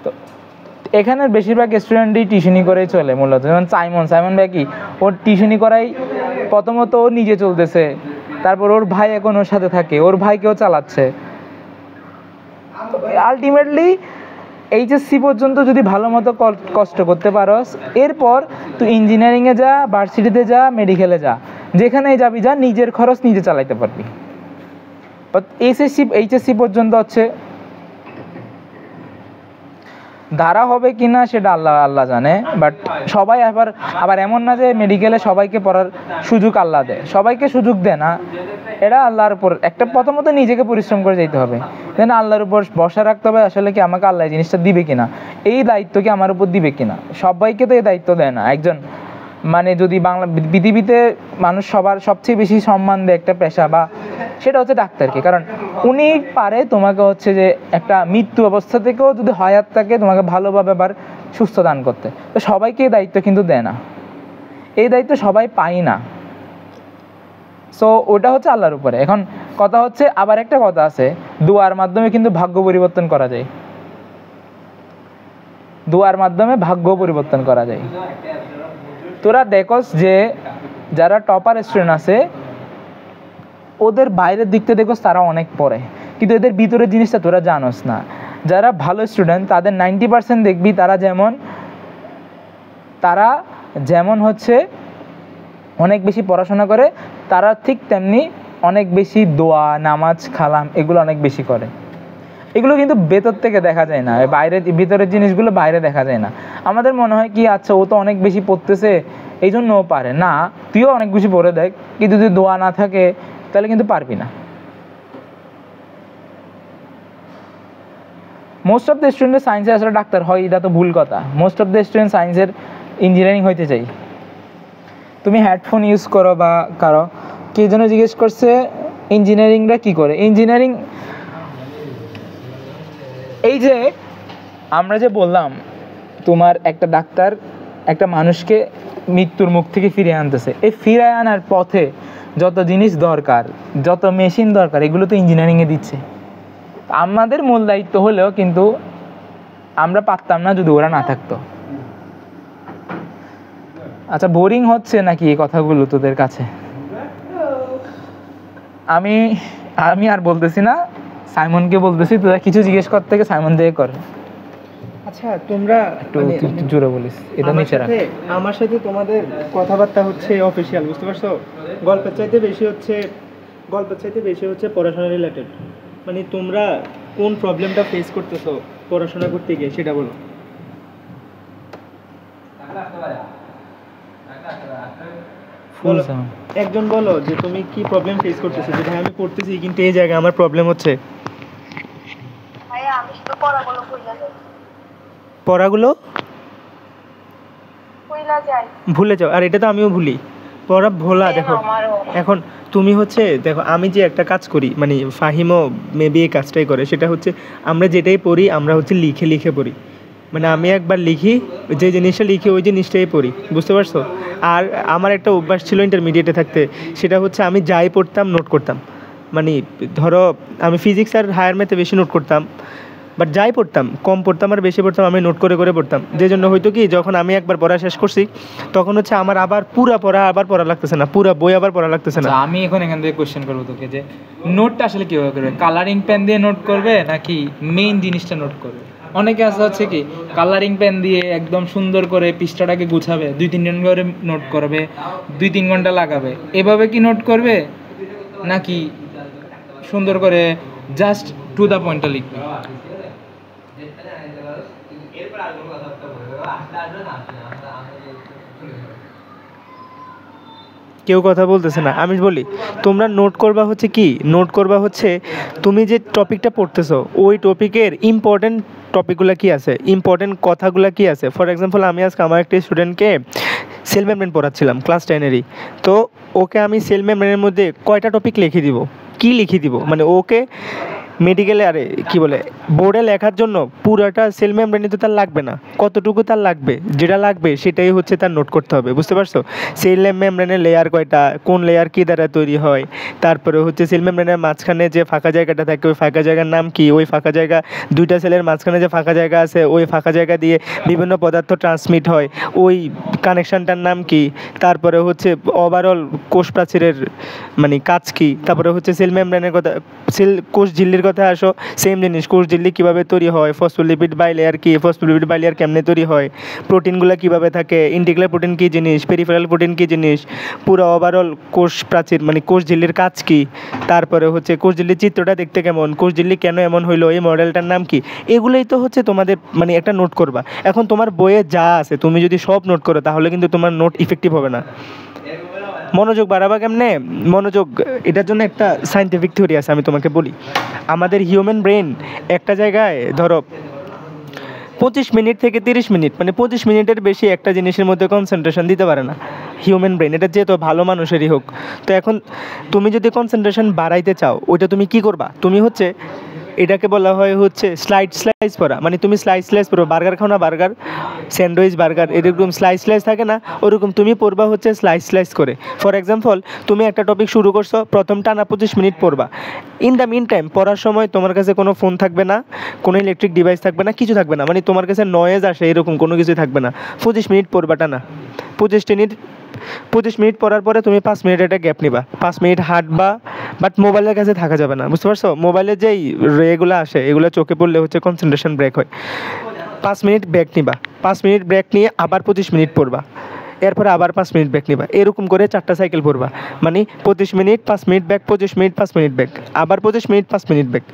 তো এখানের বেশিরভাগ স্টুডেন্টই টিউশনি করেই চলে মূলত। যেমন সাইমন ভাই কি, ওর টিউশনি করাই প্রথমত ও নিজে চলতেছে, তারপর ওর ভাই এখন ওর সাথে থাকে, ওর ভাইকেও চালাচ্ছে। আলটিমেটলি এইচএসসি পর্যন্ত যদি ভালো মতো কষ্ট করতে পারোস, এরপর তুই ইঞ্জিনিয়ারিংয়ে যা, ভার্সিটিতে যা, মেডিকেলে যা, যেখানেই যাবি যা, নিজের খরচ নিজে চালাইতে পারবি। এইচএসসি পর্যন্ত হচ্ছে ধারা হবে কি না সেটা আল্লাহ আল্লাহ জানে, বাট সবাই আবার এমন না যে মেডিকেলে সবাইকে পড়ার সুযোগ আল্লাহ দেয়, সবাইকে সুযোগ দেয় না, এটা আল্লাহর উপর একটা প্রথমত নিজেকে পরিশ্রম করে যেতে হবে, দেন আল্লাহর উপর ভরসা রাখতে হবে আসলে কি আমাকে আল্লাহ এই জিনিসটা দিবে কিনা, এই দায়িত্ব কি আমার উপর দিবে কিনা। সবাইকে তো এই দায়িত্ব দেয় না। একজন মানে যদি পৃথিবীতে মানুষ সবার সবচেয়ে বেশি সম্মান দেয় একটা পেশা বা সেটা হচ্ছে ডাক্তারকে, কারণ উনি পারে তোমাকে হচ্ছে যে একটা মৃত্যু অবস্থা থেকেও যদি হায়াত থাকে তোমাকে ভালোভাবে আবার সুস্থ দান করতে। তো সবাইকে এই দায়িত্ব কিন্তু দেয় না, এই দায়িত্ব সবাই পায় না। সো ওটা হচ্ছে আল্লাহর উপরে। এখন কথা হচ্ছে আবার একটা কথা আছে, দোয়ার মাধ্যমে কিন্তু ভাগ্য পরিবর্তন করা যায়, দোয়ার মাধ্যমে ভাগ্য পরিবর্তন করা যায়। তোরা দেখোস যে যারা টপার স্টুডেন্ট আছে ওদের বাইরের দিকতে দেখোস তারা অনেক পড়ে, কিন্তু এদের ভিতরের জিনিসটা তোরা জানোস না। যারা ভালো স্টুডেন্ট তাদের 90% দেখবি তারা যেমন হচ্ছে অনেক বেশি পড়াশোনা করে, তারা ঠিক তেমনি অনেক বেশি দোয়া নামাজ খালাম এগুলো অনেক বেশি করে। এগুলো কিন্তু ভেতর থেকে দেখা যায় না, বাইরের ভিতরের জিনিসগুলো বাইরে দেখা যায় না। আমাদের মনে হয় কি আচ্ছা ও তো অনেক বেশি পড়তেছে এই জন্য ও পারে না, তুইও অনেক বেশি পড়ে দেখ, কিন্তু যদি দোয়া না থাকে তাহলে কিন্তু পারবি না। মোস্ট অফ দ্য স্টুডেন্ট সায়েন্সে আসলে ডাক্তার হয় এটা তো ভুল কথা। মোস্ট অফ দ্য স্টুডেন্ট সায়েন্সের ইঞ্জিনিয়ারিং হইতে চাই। তুমি হেডফোন ইউজ করো বা কারো কে যেন জিজ্ঞেস করছে ইঞ্জিনিয়ারিংটা কি করে। ইঞ্জিনিয়ারিং এই যে আমরা যে বললাম তোমার একটা ডাক্তার একটা মানুষকে মৃত্যুর মুখ থেকে ফিরিয়ে আনতেছে, এই ফিরিয়ে আনার পথে যত জিনিস দরকার যত মেশিন দরকার এগুলো তো ইঞ্জিনিয়ারিংয়ে দিচ্ছে। আমাদের মূল দায়িত্ব হলেও কিন্তু আমরা পারতাম না যদি ওরা না থাকতো। আচ্ছা বোরিং হচ্ছে নাকি এই কথাগুলো তোদের কাছে? আমি আর বলতেছি না, সাইমনকে বলতেছি তোরা কিছু জিজ্ঞেস করতে থেকে সাইমন দিয়ে কর। আচ্ছা তোমরা একটু জোরে বলিস, এটা নিচে রাখ। আমার সাথে তোমাদের কথাবার্তা হচ্ছে অফিসিয়াল, বুঝতে পারছো? গল্পের চাইতে বেশি হচ্ছে পড়াশোনা রিলেটেড। মানে তোমরা কোন প্রবলেমটা ফেস করতেছো পড়াশোনা করতে গিয়ে সেটা বলো। একজন বলো যে তুমি কি প্রবলেম ফেস করতেছো, যে ভাই আমি পড়তেছি কিন্তু এই জায়গায় আমার প্রবলেম হচ্ছে। ভাইয়া আমি শুধু পড়াগুলো পড়াগুলো ভুলে যাও, আর এটা তো আমিও ভুলি, পড়া ভোলা। দেখো এখন তুমি হচ্ছে দেখো আমি যে একটা কাজ করি, মানে ফাহিমও মেবি এই কাজটাই করে, সেটা হচ্ছে আমরা যেটাই পড়ি আমরা হচ্ছে লিখে লিখে পড়ি। মানে আমি একবার লিখি, যে জিনিসটা লিখি ওই জিনিসটাই পড়ি, বুঝতে পারছো? আর আমার একটা অভ্যাস ছিল ইন্টারমিডিয়েটে থাকতে, সেটা হচ্ছে আমি যাই পড়তাম নোট করতাম। মানে ধরো আমি ফিজিক্স আর হায়ার ম্যাথে বেশি নোট করতাম, বাট যাই পড়তাম কম পড়তাম আর বেশি পড়তাম আমি নোট করে করে পড়তাম। যে জন্য হয়তো কি যখন আমি একবার পড়া শেষ করছি তখন হচ্ছে আমার আবার পুরা পড়া লাগতেছে না, পুরা বই আবার পড়া লাগতেছে না। আমি এখন এখান থেকে কোশ্চেন করবো তোকে যে নোটটা আসলে কীভাবে করবে? কালারিং পেন দিয়ে নোট করবে নাকি মেইন জিনিসটা নোট করবে? অনেকে আছে হচ্ছে কি কালারিং পেন দিয়ে একদম সুন্দর করে পৃষ্ঠাটাকে গুছাবে, 2-3 ঘন্টা করে নোট করবে, 2-3 ঘন্টা লাগাবে, এভাবে কি নোট করবে নাকি সুন্দর করে জাস্ট টু দ্য পয়েন্টটা লিখবে? কেউ কথা বলতেছে না, আমি বলি তোমরা নোট করবা হচ্ছে কি, নোট করবা হচ্ছে তুমি যে টপিকটা পড়তেছো ওই টপিকের ইম্পর্টেন্ট টপিকগুলো কি আছে, ইম্পর্টেন্ট কথাগুলো কি আছে। ফর এক্সাম্পল আমি আজকে আমার একটা স্টুডেন্টকে সেল মেমব্রেন পড়াচ্ছিলাম, ক্লাস 10-এরই। তো ওকে আমি সেল মেমব্রেনের মধ্যে কয়টা টপিক লিখে দিব, কি লিখে দিব, মানে ওকে মেডিকেলে কি বলে বোর্ডে লেখার জন্য পুরোটা সেল মেমব্রেন তো তার লাগবে না, কতটুকু তার লাগবে, যেটা লাগবে সেটাই হচ্ছে তার নোট করতে হবে, বুঝতে পারছো? সেল মেমব্রেনের লেয়ার কয়টা, কোন লেয়ার কী দ্বারা তৈরি হয়, তারপরে হচ্ছে সেল মেমব্রেনের মাঝখানে যে ফাঁকা জায়গাটা থাকে ওই ফাঁকা জায়গার নাম কি, ওই ফাঁকা জায়গা দুইটা সেলের মাঝখানে যে ফাঁকা জায়গা আছে ওই ফাঁকা জায়গা দিয়ে বিভিন্ন পদার্থ ট্রান্সমিট হয়, ওই কানেকশানটার নাম কি, তারপরে হচ্ছে ওভারঅল কোষ প্রাচীরের মানে কাজ কি, তারপরে হচ্ছে সেল মেমব্রেনের কথা, কোষ ঝিল্লির কথায় আসো, সেম জিনিস, কোষ ঝিল্লি কীভাবে তৈরি হয়, ফসফোলিপিড বাইলেয়ার কি, ফসফোলিপিড বাইলেয়ার কেমনে তৈরি হয়, প্রোটিনগুলো কীভাবে থাকে, ইন্টিগ্রাল প্রোটিন কী জিনিস, পেরিফেরাল প্রোটিন কী জিনিস, পুরো ওভারঅল কোষ প্রাচীর মানে কোষ ঝিল্লির কাজ কী, তারপরে হচ্ছে কোষ ঝিল্লির চিত্রটা দেখতে কেমন, কোষ ঝিল্লি কেন এমন হইলো, এই মডেলটার নাম কি, এগুলোই তো হচ্ছে তোমাদের মানে একটা নোট করবা। এখন তোমার বইয়ে যা আছে তুমি যদি সব নোট করো তাহলে কিন্তু তোমার নোট ইফেক্টিভ হবে না। মনোযোগ বাড়াবা কেমনে? মনোযোগ, এটার জন্য একটা সায়েন্টিফিক থিওরি আছে, আমি তোমাকে বলি। আমাদের হিউম্যান ব্রেন একটা জায়গায় ধরো 25 মিনিট থেকে 30 মিনিট মানে 25 মিনিটের বেশি একটা জিনিসের মধ্যে কনসেন্ট্রেশন দিতে পারে না হিউম্যান ব্রেন, এটা যেহেতু ভালো মানুষেরই হোক। তো এখন তুমি যদি কনসেন্ট্রেশন বাড়াইতে চাও ওইটা তুমি কি করবা, তুমি হচ্ছে এটাকে বলা হয় হচ্ছে স্লাইস পড়া, মানে তুমি স্লাইস পড়ো, বার্গার খাও না, বার্গার স্যান্ডউইচ বার্গার এরকম স্লাইস থাকে না, ওরকম তুমি পড়বা হচ্ছে স্লাইস করে। ফর এক্সাম্পল তুমি একটা টপিক শুরু করছো, প্রথম টানা 25 মিনিট পড়বা। ইন দ্য মিন টাইম পড়ার সময় তোমার কাছে কোনো ফোন থাকবে না, কোনো ইলেকট্রিক ডিভাইস থাকবে না, কিছু থাকবে না, মানে তোমার কাছে নয়েজ আসে এরকম কোনো কিছু থাকবে না। 25 মিনিট পড়বা টানা, 25 মিনিট পড়ার পরে তুমি 5 মিনিট একটা গ্যাপ নিবা, 5 মিনিট হাঁটবা, বাট মোবাইলের কাছে থাকা যাবে না, বুঝতে পারছো? মোবাইলের যেই রেগুলো আসে এগুলো চোখে পড়লে হচ্ছে কনসেন্ট্রেশন ব্রেক হয়। 5 মিনিট ব্রেক নিবা, 5 মিনিট ব্রেক নিয়ে আবার 25 মিনিট পড়বা, এরপরে আবার 5 মিনিট ব্রেক নিবা, এরকম করে 4টা সাইকেল পড়বা, মানে 25 minute 5 minute break, 25 minute 5 minute break, আবার 25 মিনিট 5 মিনিট ব্রেক,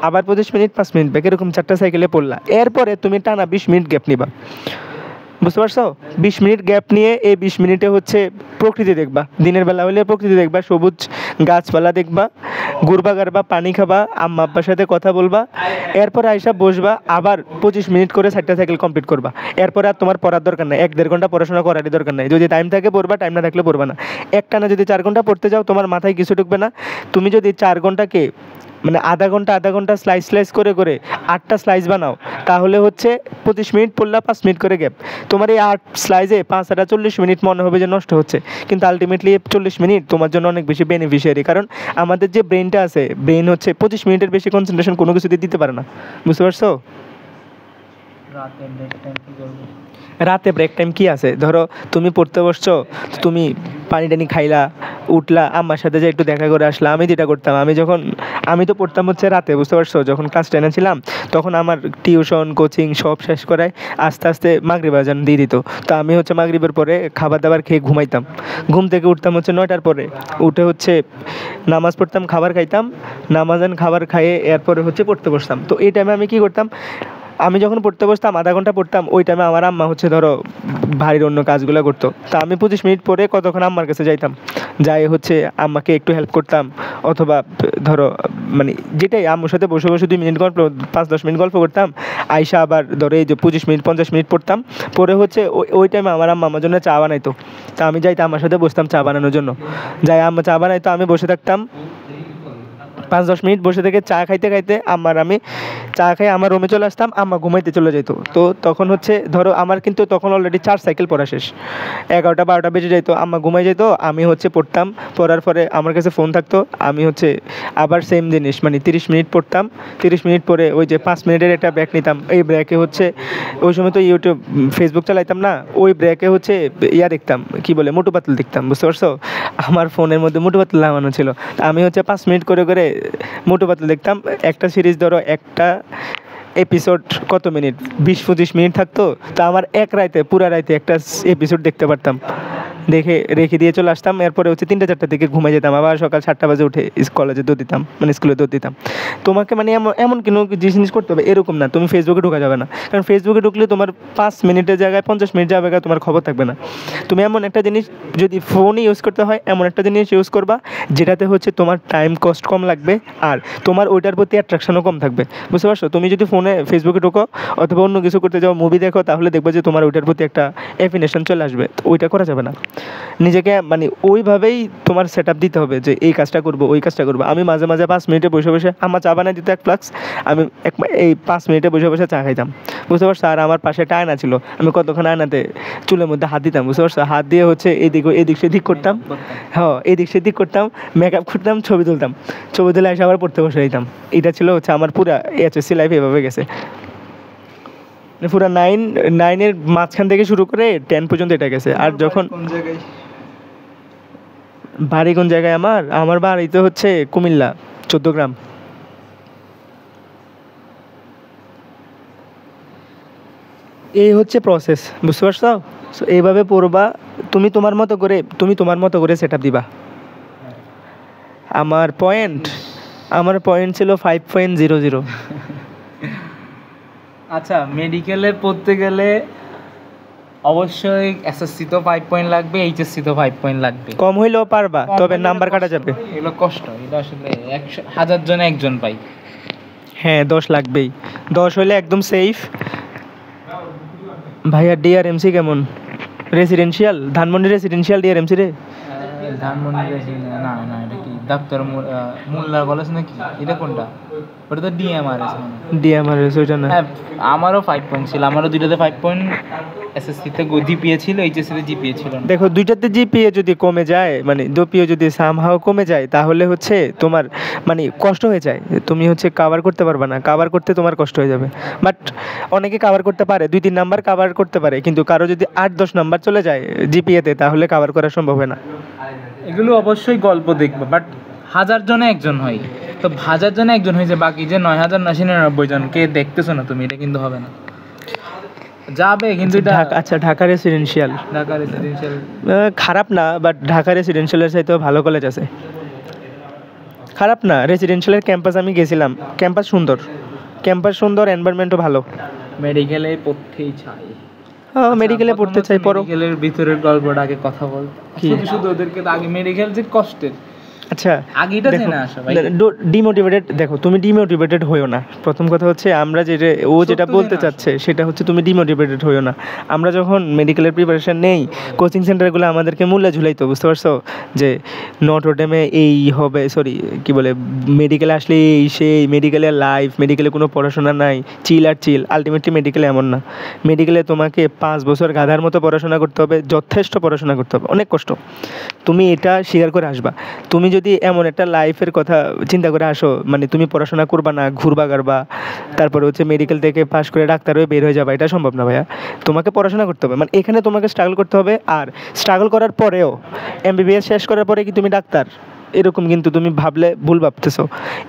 আবার 25 মিনিট 5 মিনিট ব্রেক, এরকম 4টা সাইকেলে পড়লা। এরপরে তুমি টানা 20 মিনিট গ্যাপ নিবা, বুঝতে পারছো? 20 মিনিট গ্যাপ নিয়ে এই 20 মিনিটে হচ্ছে প্রকৃতি দেখবা, দিনের বেলা হলে প্রকৃতি দেখবা, সবুজ গাছপালা দেখবা, ঘুরবা গারবা, পানি খাবা, আম্মা আব্বার সাথে কথা বলবা, এরপর আইসা বসবা, আবার 25 মিনিট করে 4টা সাইকেল কমপ্লিট করবা। এরপরে আর তোমার পড়ার দরকার নাই, 1-1.5 ঘন্টা পড়াশোনা করারই দরকার নাই, যদি টাইম থাকে পড়বা, টাইম না থাকলে পড়বা না। একটানা যদি 4 ঘন্টা পড়তে যাও তোমার মাথায় কিছু ঢুকবে না। তুমি যদি 4 ঘন্টাকে মানে আধা ঘন্টা স্লাইস করে 8টা স্লাইস বানাও, তাহলে হচ্ছে 25 মিনিট পড়লা, 5 মিনিট করে গ্যাপ, তোমার এই 8 স্লাইসে 5 40 মিনিট মনে হবে যে নষ্ট হচ্ছে, কিন্তু আলটিমেটলি 40 মিনিট তোমার জন্য অনেক বেশি বেনিফিশিয়ারি, কারণ আমাদের যে ব্রেনটা আছে, ব্রেন হচ্ছে 25 মিনিটের বেশি কনসেন্ট্রেশন কোনো কিছুতে দিতে পারে না, বুঝতে পারছো? রাতে ব্রেক টাইম কি আছে? ধরো তুমি পড়তে বসছো, তুমি পানি টানি খাইলা, উঠলা, আম্মার সাথে যে একটু দেখা করে আসলা। আমি যেটা করতাম, আমি তো পড়তাম হচ্ছে রাতে, বুঝতে পারছো? যখন ক্লাস 10-এ ছিলাম তখন আমার টিউশন কোচিং সব শেষ করায় আস্তে আস্তে মাগরিব আজান দিয়ে দিত। তো আমি হচ্ছে মাগরিবের পরে খাবার দাবার খেয়ে ঘুমাইতাম, ঘুম থেকে উঠতাম হচ্ছে 9টার পরে, উঠে হচ্ছে নামাজ পড়তাম, খাবার খাইতাম, নামাজান খাবার খাইয়ে এরপরে হচ্ছে পড়তে বসতাম। তো এই টাইমে আমি কি করতাম, আমি যখন পড়তে বসতাম আধা ঘন্টা পড়তাম, ওই টাইমে আমার আম্মা হচ্ছে ধরো বাড়ির অন্য কাজগুলো করতো। তা আমি 25 মিনিট পরে কতক্ষণ আম্মার কাছে যাইতাম, যাই হচ্ছে আম্মাকে একটু হেল্প করতাম, অথবা ধরো মানে যেটাই আম্মুর সাথে বসে 2 মিনিট গল্প, 5-10 মিনিট গল্প করতাম, আইসা আবার ধরো এই যে 25 মিনিট 50 মিনিট পড়তাম, পরে হচ্ছে ওই টাইমে আমার আম্মা আমার জন্য চা বানাইতো। তা আমি যাইতাম আমার সাথে বসতাম চা বানানোর জন্য, যাই আম্মা চা বানাইতো, আমি বসে থাকতাম 5-10 মিনিট, বসে থেকে চা খাইতে আমি চা খাই আমার রুমে চলে আসতাম, আম্মা ঘুমাইতে চলে যেত। তো তখন হচ্ছে ধরো আমার কিন্তু তখন অলরেডি 4 সাইকেল পড়া শেষ, 11টা-12টা বেজে যেত, আম্মা ঘুমাই যেত, আমি হচ্ছে পড়তাম, পড়ার পরে আমার কাছে ফোন থাকতো, আমি হচ্ছে আবার সেম জিনিস মানে 30 মিনিট পড়তাম, 30 মিনিট পরে ওই যে 5 মিনিটের একটা ব্রেক নিতাম, এই ব্রেকে হচ্ছে ওই সময় তো ইউটিউব ফেসবুক চালাইতাম না, ওই ব্রেকে হচ্ছে দেখতাম কি বলে মোটু পাতলু দেখতাম, বুঝতে পারছো? আমার ফোনের মধ্যে মোটু পাতলু লাগানো ছিল, আমি হচ্ছে 5 মিনিট করে মোটু পাতলু দেখতাম। একটা সিরিজ ধরো একটা এপিসোড কত মিনিট, 20-25 মিনিট থাকতো, তো আমার পুরা রাইতে একটা এপিসোড দেখতে পারতাম, দেখে রেখে দিয়ে চলে আসতাম। এরপরে হচ্ছে 3-4টার দিকে ঘুমাই যেতাম, আবার সকাল 7টা বাজে উঠে কলেজে দৌড় দিতাম, মানে স্কুলে দৌড় দিতাম। তোমাকে মানে এমন কোনো জিনিস করতে হবে এরকম না, তুমি ফেসবুকে ঢোকা যাবে না, কারণ ফেসবুকে ঢুকলে তোমার 5 মিনিটের জায়গায় 50 মিনিট যাবে, তোমার খবর থাকবে না। তুমি এমন একটা জিনিস, যদি ফোনই ইউজ করতে হয় এমন একটা জিনিস ইউজ করবা যেটাতে হচ্ছে তোমার টাইম কস্ট কম লাগবে, আর তোমার ওইটার প্রতি অ্যাট্রাকশনও কম থাকবে, বুঝতে পারছো? তুমি যদি ফোনে ফেসবুকে ঢোকো অথবা অন্য কিছু করতে যাও, মুভি দেখো, তাহলে দেখবে যে তোমার ওইটার প্রতি একটা অ্যাফিনেশন চলে আসবে, ওইটা করা যাবে না। নিজেকে মানে ওইভাবেই তোমার সেট আপ দিতে হবে যে এই কাজটা করবো, ওই কাজটা করবো। আমি মাঝে 5 মিনিটে বসে আমার চা বানাই দিত 1 ফ্লাক্স, আমি এই 5 মিনিটে বসে চা খাইতাম, বুঝতে পারছো? আর আমার পাশে একটা আয়না ছিল, আমি কতক্ষণ আয়নাতে চুলের মধ্যে হাত দিতাম, বুঝতে পারছো? হাত দিয়ে হচ্ছে এদিক সেদিক করতাম, হ্যাঁ এদিক সেদিক করতাম, মেকআপ করতাম, ছবি তুলতাম, ছবি তুলে এসে আবার পড়তে বসে যেতাম। এটা ছিল হচ্ছে আমার পুরা এইচএসসি লাইফ এভাবে গেছে, পুরো 9-এর মাঝখান থেকে শুরু করে 10 পর্যন্ত এটা গেছে। আর যখন বাড়ি কোন জায়গায়, আমার বাড়ি তো হচ্ছে কুমিল্লা 14 গ্রাম। এই হচ্ছে প্রসেস, বুঝতে পারছো? সো এইভাবে পড়বা, তুমি তোমার মতো করে সেট আপ দিবা। আমার পয়েন্ট ছিল 5.00। আচ্ছা, মেডিকেলে পড়তে গেলে অবশ্যই এসএসসি তো 5 পয়েন্ট লাগবে, এইচএসসি তো 5 পয়েন্ট লাগবে। কম হইলেও পারবা, তবে নাম্বার কাটা যাবে। এগুলো কষ্ট, এটা আসলে 1000 জনে একজন পাই। হ্যাঁ 10 লাগবেই, 10 হইলে একদম সেফ। ভাইয়া ডিআরএমসি কেমন? রেসিডেন্সিয়াল ধানমন্ডি রেসিডেন্সিয়াল ডিআরএমসি রে? ধানমন্ডি না না, এটা কি ডাক্তার মোল্লা কলেজ নাকি? এটা কোনটা? ওটা তো ডিএমআরএস মানে। ডিএমআরএস ওইটা না? হ্যাঁ, আমারও 5 পয়েন্ট ছিল, আমারও দুইটাতে 5 পয়েন্ট। এসএসসিতে জিপিএ ছিল, এইচএসসিতে জিপিএ ছিল না। দেখো দুইটাতে জিপিএ যদি কমে যায়, মানে জিপিএ যদি সামহাও কমে যায়, তাহলে হচ্ছে তোমার মানে কষ্ট হয়ে যায়, তুমি হচ্ছে কাভার করতে পারবে না, কাভার করতে তোমার কষ্ট হয়ে যাবে। বাট অনেকে কাভার করতে পারে, 2-3 নাম্বার কাভার করতে পারে, কিন্তু কারো যদি 8-10 নাম্বার চলে যায় জিপিএতে, তাহলে কাভার করা সম্ভব হয় না। এগুলো অবশ্যই গল্প দেখবে, বাট 1000 জনে একজন হয়, তো 1000 জনে একজন হয়েছে, বাকি যে 9999 জনকে দেখতেছো না তুমি, এটা কিন্তু হবে না। যাবে কিন্তু এটা আচ্ছা ঢাকা রেসিডেন্সিয়াল খারাপ না, বাট ঢাকা রেসিডেন্সিয়ালের চাইতেও ভালো কলেজ আছে। খারাপ না, রেসিডেন্সিয়ালের ক্যাম্পাস আমি গেছিলাম, ক্যাম্পাস সুন্দর, এনভায়রনমেন্টও ভালো। মেডিকেলে পড়তেই চাই। মেডিকেলে পড়তে চাই, পড়ো। মেডিকেলের ভিতরের গল্পটা আগে কথা বল, শুধু ওদেরকে আগে মেডিকেল যে কষ্টের, আচ্ছা আগেটা জেনে আসো ভাই। ডিমোটিভেটেড, দেখো তুমি ডিমোটিভেটেড হইও না। প্রথম কথা হচ্ছে আমরা যেটা বলতে চাচ্ছে সেটা হচ্ছে তুমি ডিমোটিভেটেড হইও না। আমরা যখন মেডিকেলের প্রিপারেশন নেই, কোচিং সেন্টারগুলো আমাদেরকে মূল্যে ঝুলাইতো, বুঝতে পারছো? যে নটরডেমে এই হবে, সরি কি বলে, মেডিকেলে আসলে এই সেই, মেডিকেলের লাইফ, মেডিকেলে কোনো পড়াশোনা নাই, চিল। আলটিমেটলি মেডিকেলে এমন না। মেডিকেলে তোমাকে 5 বছর গাধার মতো পড়াশোনা করতে হবে, যথেষ্ট পড়াশোনা করতে হবে, অনেক কষ্ট। তুমি এটা স্বীকার করে আসবা। তুমি যদি এমন একটা লাইফের কথা চিন্তা করে আসো, মানে তুমি পড়াশোনা করবা না, ঘুরবা গারবা, তারপরে হচ্ছে মেডিকেল থেকে পাশ করে ডাক্তার হয়ে বের হয়ে যাবা, এটা সম্ভব না ভাইয়া। তোমাকে পড়াশোনা করতে হবে, মানে এখানে তোমাকে স্ট্রাগল করতে হবে। আর স্ট্রাগল করার পরেও এমবিবিএস শেষ করার পরে কি তুমি ডাক্তার, এরকম কিন্তু তুমি ভাবলে ভুল ভাবতেছো।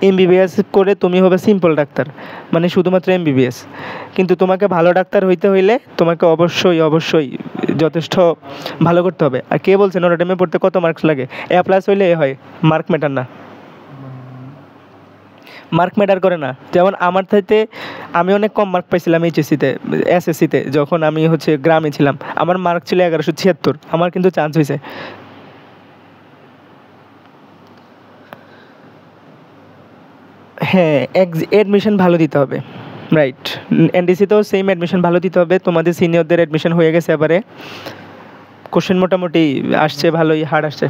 এমবিবিএস করে তুমি হবে সিম্পল ডাক্তার, মানে শুধুমাত্র এমবিবিএস। কিন্তু তোমাকে ভালো ডাক্তার হইতে হইলে তোমাকে অবশ্যই যথেষ্ট ভালো করতে হবে। আর কে বলছে নটরডেমে পড়তে কত মার্কস লাগে? A+ হইলে হয়, মার্ক ম্যাটার না, মার্ক ম্যাটার করে না। যেমন আমার থেকে আমি অনেক কম মার্ক পাইছিলাম এসএসসিতে, যখন আমি হচ্ছে গ্রামে ছিলাম। আমার মার্ক ছিল 1176, আমার কিন্তু চান্স হয়েছে। হ্যাঁ, অ্যাডমিশন ভালো দিতে হবে, রাইট। এনডিসিতেও সেম, অ্যাডমিশন ভালো দিতে হবে। তোমাদের সিনিয়রদের অ্যাডমিশন হয়ে গেছে, এবারে কোশ্চেন মোটামুটি আসছে, ভালোই হার্ড আসছে।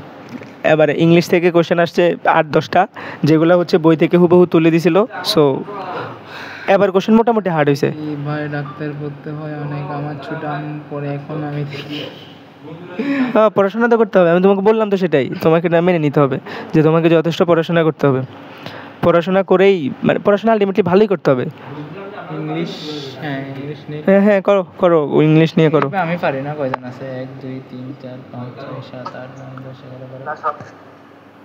এবারে ইংলিশ থেকে কোশ্চেন আসছে 8-10টা, যেগুলো হচ্ছে বই থেকে হুবহু তুলে দিছিল। সো এবার কোশ্চেন মোটামুটি হার্ড হয়েছে। ভাই ডাক্তার পড়তে হয় অনেক, আমার ছুটাম পরে এখন আমি হ্যাঁ, পড়াশোনা তো করতে হবে, আমি তোমাকে বললাম তো সেটাই। তোমাকে না মেনে নিতে হবে যে তোমাকে যথেষ্ট পড়াশোনা করতে হবে। পড়াশোনা করেই, মানে পড়াশোনা আলটিমেটলি ভালোই করতে হবে। ইংলিশ নিয়ে হ্যাঁ করো ইংলিশ নিয়ে করো। আমি পারি না। কয়জন আছে? 1 2 3 4 5 6 7 8 9 10 11 12।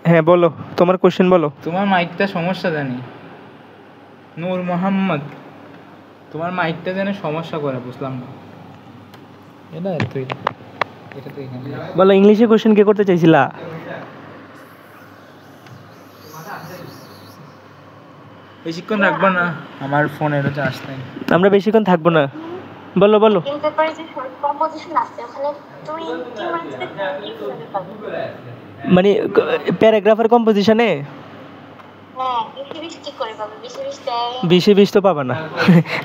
হ্যাঁ বলো, তোমার কোশ্চেন বলো। তোমার মাইকটা সমস্যা জানি, নূর মোহাম্মদ, তোমার মাইকটা যেন সমস্যা করে, বুঝলাম না। এটা তুই এখানে বলো, ইংলিশে কোশ্চেন কে করতে চাইছিলা? বেশিক্ষণ রাখবো না, আমার ফোনেরও চার্জ নেই। আমরা বেশিক্ষণ থাকবো না, বলো। তিন পেপারে যে শর্ট কম্পোজিশন আছে, ওখানে 20 মার্কসে কিভাবে পাবো? মানে প্যারাগ্রাফের কম্পোজিশনে হ্যাঁ, 20 কি করে পাবো? 20 20 তো পাবা না।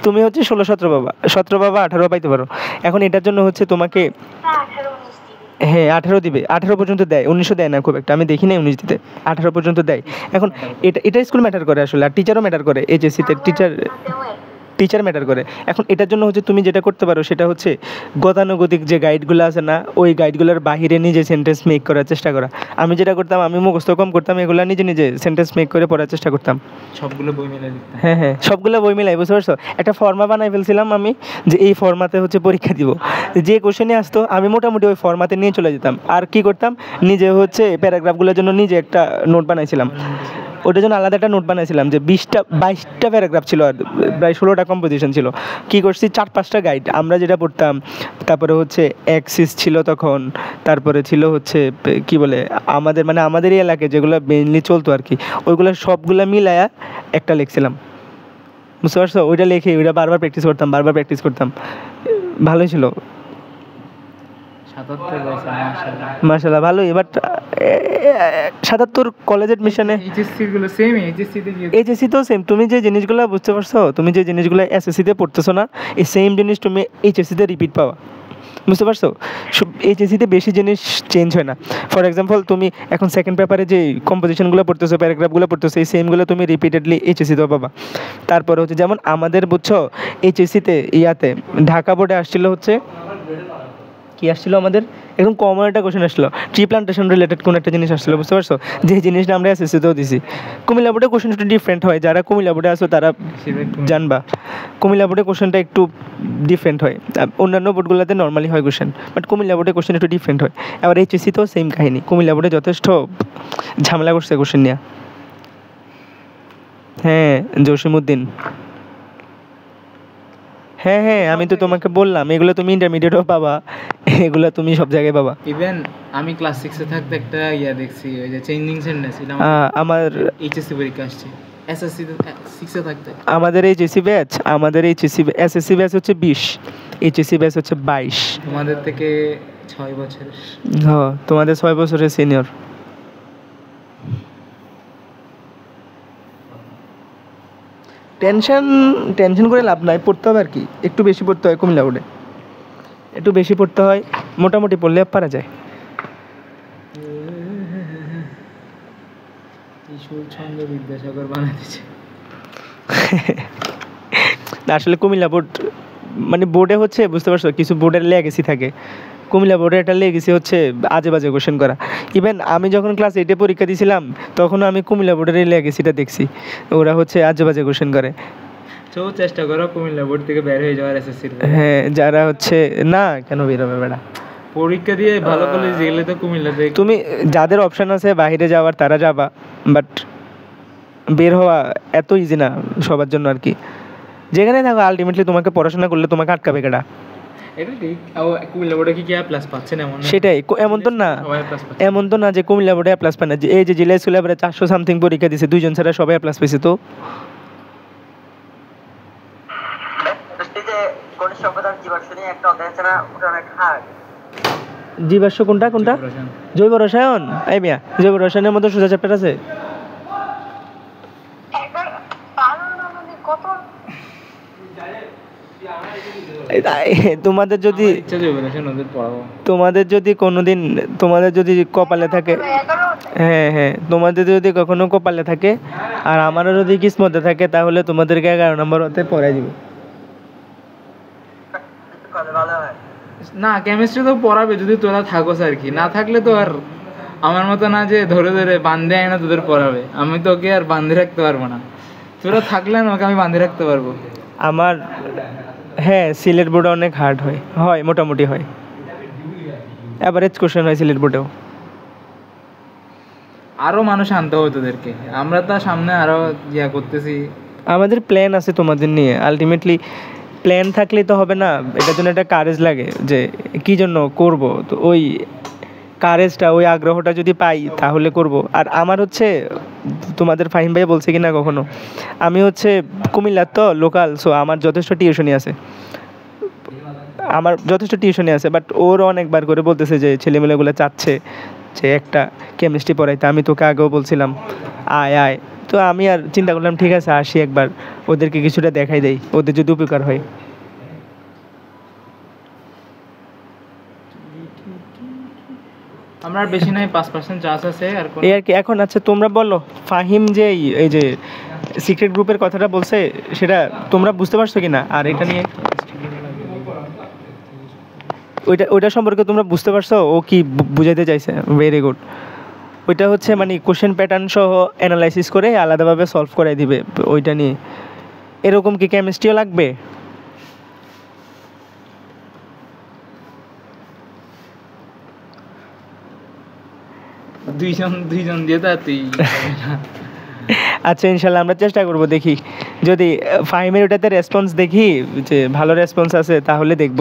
তুমি হচ্ছে 16-17 পাবা, 17 পাবা, 18 পাইতে পারো। এখন এটার জন্য হচ্ছে তোমাকে 18-19 দিবে। হ্যাঁ 18 দিবে, 18 পর্যন্ত দেয়, 19 দেয় না খুব একটা, আমি দেখি না 19 দিতে, 18 পর্যন্ত দেয়। এখন এটা স্কুল ম্যাটার করে আসলে, আর টিচারও ম্যাটার করে। এইচএসসিতে টিচার ম্যাটার করে। এখন এটার জন্য হচ্ছে তুমি যেটা করতে পারো সেটা হচ্ছে গতানুগতিক যে গাইডগুলো আছে না, ওই গাইডগুলোর বাহিরে নিজে সেন্টেন্স মেক করার চেষ্টা করা। আমি যেটা করতাম, আমি মুখস্থ কম করতাম, এগুলো নিজে সেন্টেন্স মেক করে পড়ার চেষ্টা করতাম। সবগুলো বই মিলাই লিখতাম। হ্যাঁ সবগুলো বই মিলাই, বুঝতে পারছো? একটা ফর্মা বানাই ফেলছিলাম আমি, যে এই ফর্মাতে হচ্ছে পরীক্ষা দিব। যে কোশ্চেনে আসতো আমি মোটামুটি ওই ফর্মাতে নিয়ে চলে যেতাম। আর কি করতাম, নিজে হচ্ছে প্যারাগ্রাফগুলোর জন্য নিজে একটা নোট বানাইছিলাম। ওটার জন্য আলাদা একটা নোট বানাইছিলাম যে 22টা প্যারাগ্রাফ ছিল আর প্রায় 16টা কম্পোজিশন ছিল। কি করছি 4-5টা গাইড আমরা যেটা পড়তাম, তারপরে হচ্ছে অ্যাক্সিস ছিল তখন, তারপরে ছিল হচ্ছে কি বলে আমাদের মানে আমাদের এই এলাকায় যেগুলো মেইনলি চলতো আর কি, ওইগুলো সবগুলো মিলায়া একটা লিখছিলাম, বুঝতে পারছো? ওইটা লিখে ওইটা বারবার প্র্যাকটিস করতাম, ভালোই ছিল 77 পাইছে মাশাআল্লাহ। মাশাআল্লাহ ভালোই। বাট 77 কলেজ এডমিশনে এইচএসসি গুলো সেম, এইচএসসি তে কি এইচএসসি তো সেম, তুমি যে জিনিসগুলো বুঝতে পারছো, তুমি যে জিনিসগুলো এসএসসিতে পড়তেছো না, এই সেম জিনিস তুমি এইচএসসিতে রিপিট পাওয়া, বুঝতে পারছো? এইচএসসিতে বেশি জিনিস চেঞ্জ হয় না। ফর এক্সাম্পল তুমি এখন সেকেন্ড পেপারে যে কম্পোজিশনগুলো পড়তেছো, প্যারাগ্রাফগুলো পড়তেছো, এই সেমগুলো তুমি রিপিটেডলি এইচএসসিতেও পাবা। তারপরে হচ্ছে যেমন আমাদের বুঝছো এইচএসসিতে ইয়াতে ঢাকা বোর্ডে আসছিল হচ্ছে কি আসছিল আমাদের একদম কমন একটা কোশ্চেন আসলো, ট্রি প্লান্টেশন রিলেটেড কোন একটা জিনিস আসছিল, বুঝতে পারছো? যে জিনিসটা আমরা এসএসসিতেও দিছি। কুমিল্লা বোর্ডে কোশ্চেন একটু ডিফারেন্ট হয়, যারা কুমিল্লা বোর্ডে আসো তারা জানবা কুমিল্লা বোর্ডে কোশ্চেনটা একটু ডিফারেন্ট হয়, অন্যান্য বোর্ডগুলোতে নর্মালি হয় কোশ্চেন, বাট কুমিল্লা বোর্ডে কোশ্চেন একটু ডিফারেন্ট হয়। আবার এইচএসসিতেও সেম কাহিনী, কুমিল্লা বোর্ডে যথেষ্ট ঝামেলা করছে কোশ্চেন নিয়ে। হ্যাঁ জসিমউদ্দিন, হ্যাঁ আমি তো তোমাকে বললাম এগুলো তুমি ইন্টারমিডিয়েটও পাবা, এগুলো তুমি সব জায়গায় পাবা। ইভেন আমি ক্লাস 6 এ থাকতে একটা ইয়া দেখছি, ওই যে চেঞ্জিং সেন্টেন্স, এটা আমার এইচএসসি পরীক্ষা আসছে, এসএসসি তে 6 এ থাকতে। আমাদের এইচএসসি ব্যাচ, আমাদের এইচএসসি এসএসসি ব্যাচ হচ্ছে 20, এইচএসসি ব্যাচ হচ্ছে 22। তোমাদের থেকে 6 বছরের। হ্যাঁ তোমাদের 6 বছরের সিনিয়র। টেনশন করে লাভ নাই, পড়তে হবে আর কি, একটু বেশি পড়তে হয় কুমিল্লা বোর্ডে, একটু বেশি পড়তে হয়, মোটামুটি পড়লে পারা যায়। কিশোর ছন্দ বিদ্যাসাগর বানাতেছে। আসলে কুমিল্লা বোর্ড মানে বোর্ডে হচ্ছে বুঝতে পারছো কিছু বোর্ডের লেগেসি থাকে, কুমিল্লা বোর্ডের একটা লেগেসি হচ্ছে আজে বাজে কোশ্চেন করা। ইভেন আমি যখন ক্লাস 8-এ পরীক্ষা দিয়েছিলাম তখনও আমি কুমিল্লা বোর্ডের এই লেগেসিটা দেখছি, ওরা হচ্ছে আজে বাজে কোশ্চেন করে। তো চেষ্টা করো কুমিল্লা বোর্ড থেকে বের হয়ে যাওয়ার, এসএসসি হ্যাঁ যারা হচ্ছে না কেন বেরোবে বেড়া, পরীক্ষা দিয়ে ভালো কলেজ গেলে তো কুমিল্লাতে। তুমি যাদের অপশন আছে বাইরে যাওয়ার তারা যাবা, বাট বের হওয়া এত ইজি না সবার জন্য আর কি। যেখানে থাকো আলটিমেটলি তোমাকে পড়াশোনা করলে তোমাকে আটকাবে কেডা? এটা ঠিক। কুমিল্লা বোর্ডে কি প্লাস পাচ্ছেন এমন না? সেটাই, এমন তো না, সবাই প্লাস পাচ্ছে। এমন তো না যে কুমিল্লা বোর্ডে প্লাস পায় না। এই যে জেলা স্কুলে 400 সামথিং পরীক্ষা দিছে, 2 জন ছাড়া সবাই প্লাস পেয়েছে। তো জীবাশ্ম কোনটা জৈব রসায়ন? এই মিয়া জৈব রসায়নের মধ্যে সোজা চ্যাপ্টার আছে? তোমাদের যদি কোনোদিন তোমাদের যদি কপালে থাকে, হ্যাঁ তোমাদের যদি কখনো কপালে থাকে আর আমারও যদি কিসমতে থাকে তাহলে তোমাদেরকে 11 নম্বর হতে পড়াই দিব। না কেমিস্ট্রি তো পড়াবে যদি তোরা থাকোস আর কি, না থাকলে তো আর আমার মতো না যে ধরে ধরে বান্ধে আয় না তোদের পড়াবে, আমি তোকে আর বান্ধে রাখতে পারবো না, তোরা থাকলে না ওকে আমি বান্ধে রাখতে পারবো। আমার হ্যাঁ সিলেট বোর্ডে অনেক হার্ড হয় মোটামুটি হয়, অ্যাভারেজ কোশ্চেন হয় সিলেট বোর্ডেও। আরো মানুষ আনতে হবে তোদেরকে, আমরা তো সামনে আরো ইয়া করতেছি। আমাদের প্ল্যান আছে তোমাদের নিয়ে, আলটিমেটলি প্ল্যান থাকলেই তো হবে না, এটার জন্য একটা কারেজ লাগে যে কী জন্য করব, তো ওই কারেজটা ওই আগ্রহটা যদি পাই তাহলে করব। আর আমার হচ্ছে তোমাদের ফাহিম ভাই বলছে কি না কখনো, আমি হচ্ছে কুমিল্লার তো লোকাল, সো আমার যথেষ্ট টিউশনি আছে, বাট ওর অনেকবার করে বলতেছে যে ছেলেমেয়েগুলো চাচ্ছে যে একটা কেমিস্ট্রি পড়াইতে, আমি তোকে আগেও বলছিলাম আয়, তো আমি আর চিন্তা করলাম ঠিক আছে আসি একবার, ওদেরকে কিছুটা দেখাই দেই, ওদের যদি উপকার হয়। আমরা বেশি নাই 5% চান্স আছে আর এই আর কি। এখন আচ্ছা তোমরা বলো, ফাহিম যে এই যে সিক্রেট গ্রুপের কথাটা বলছে সেটা তোমরা বুঝতে পারছো কিনা, আর এটা নিয়ে ওইটা সম্পর্কে তোমরা বুঝতে পারছো ও কি বুঝাইতে চাইছে? Very good. ওইটা হচ্ছে মানে কোশ্চেন প্যাটার্ন সহ অ্যানালাইসিস করে আলাদাভাবে সলভ করে দিবে ওইটা নিয়ে। এরকম কি কেমিস্ট্রিও লাগবে? দুইজন দিয়ে তো তুই আচ্ছা ইনশাল্লাহ আমরা চেষ্টা করব, দেখি যদি ফাহিমের ওটাতে রেসপন্স দেখি যে ভালো রেসপন্স আছে তাহলে দেখব।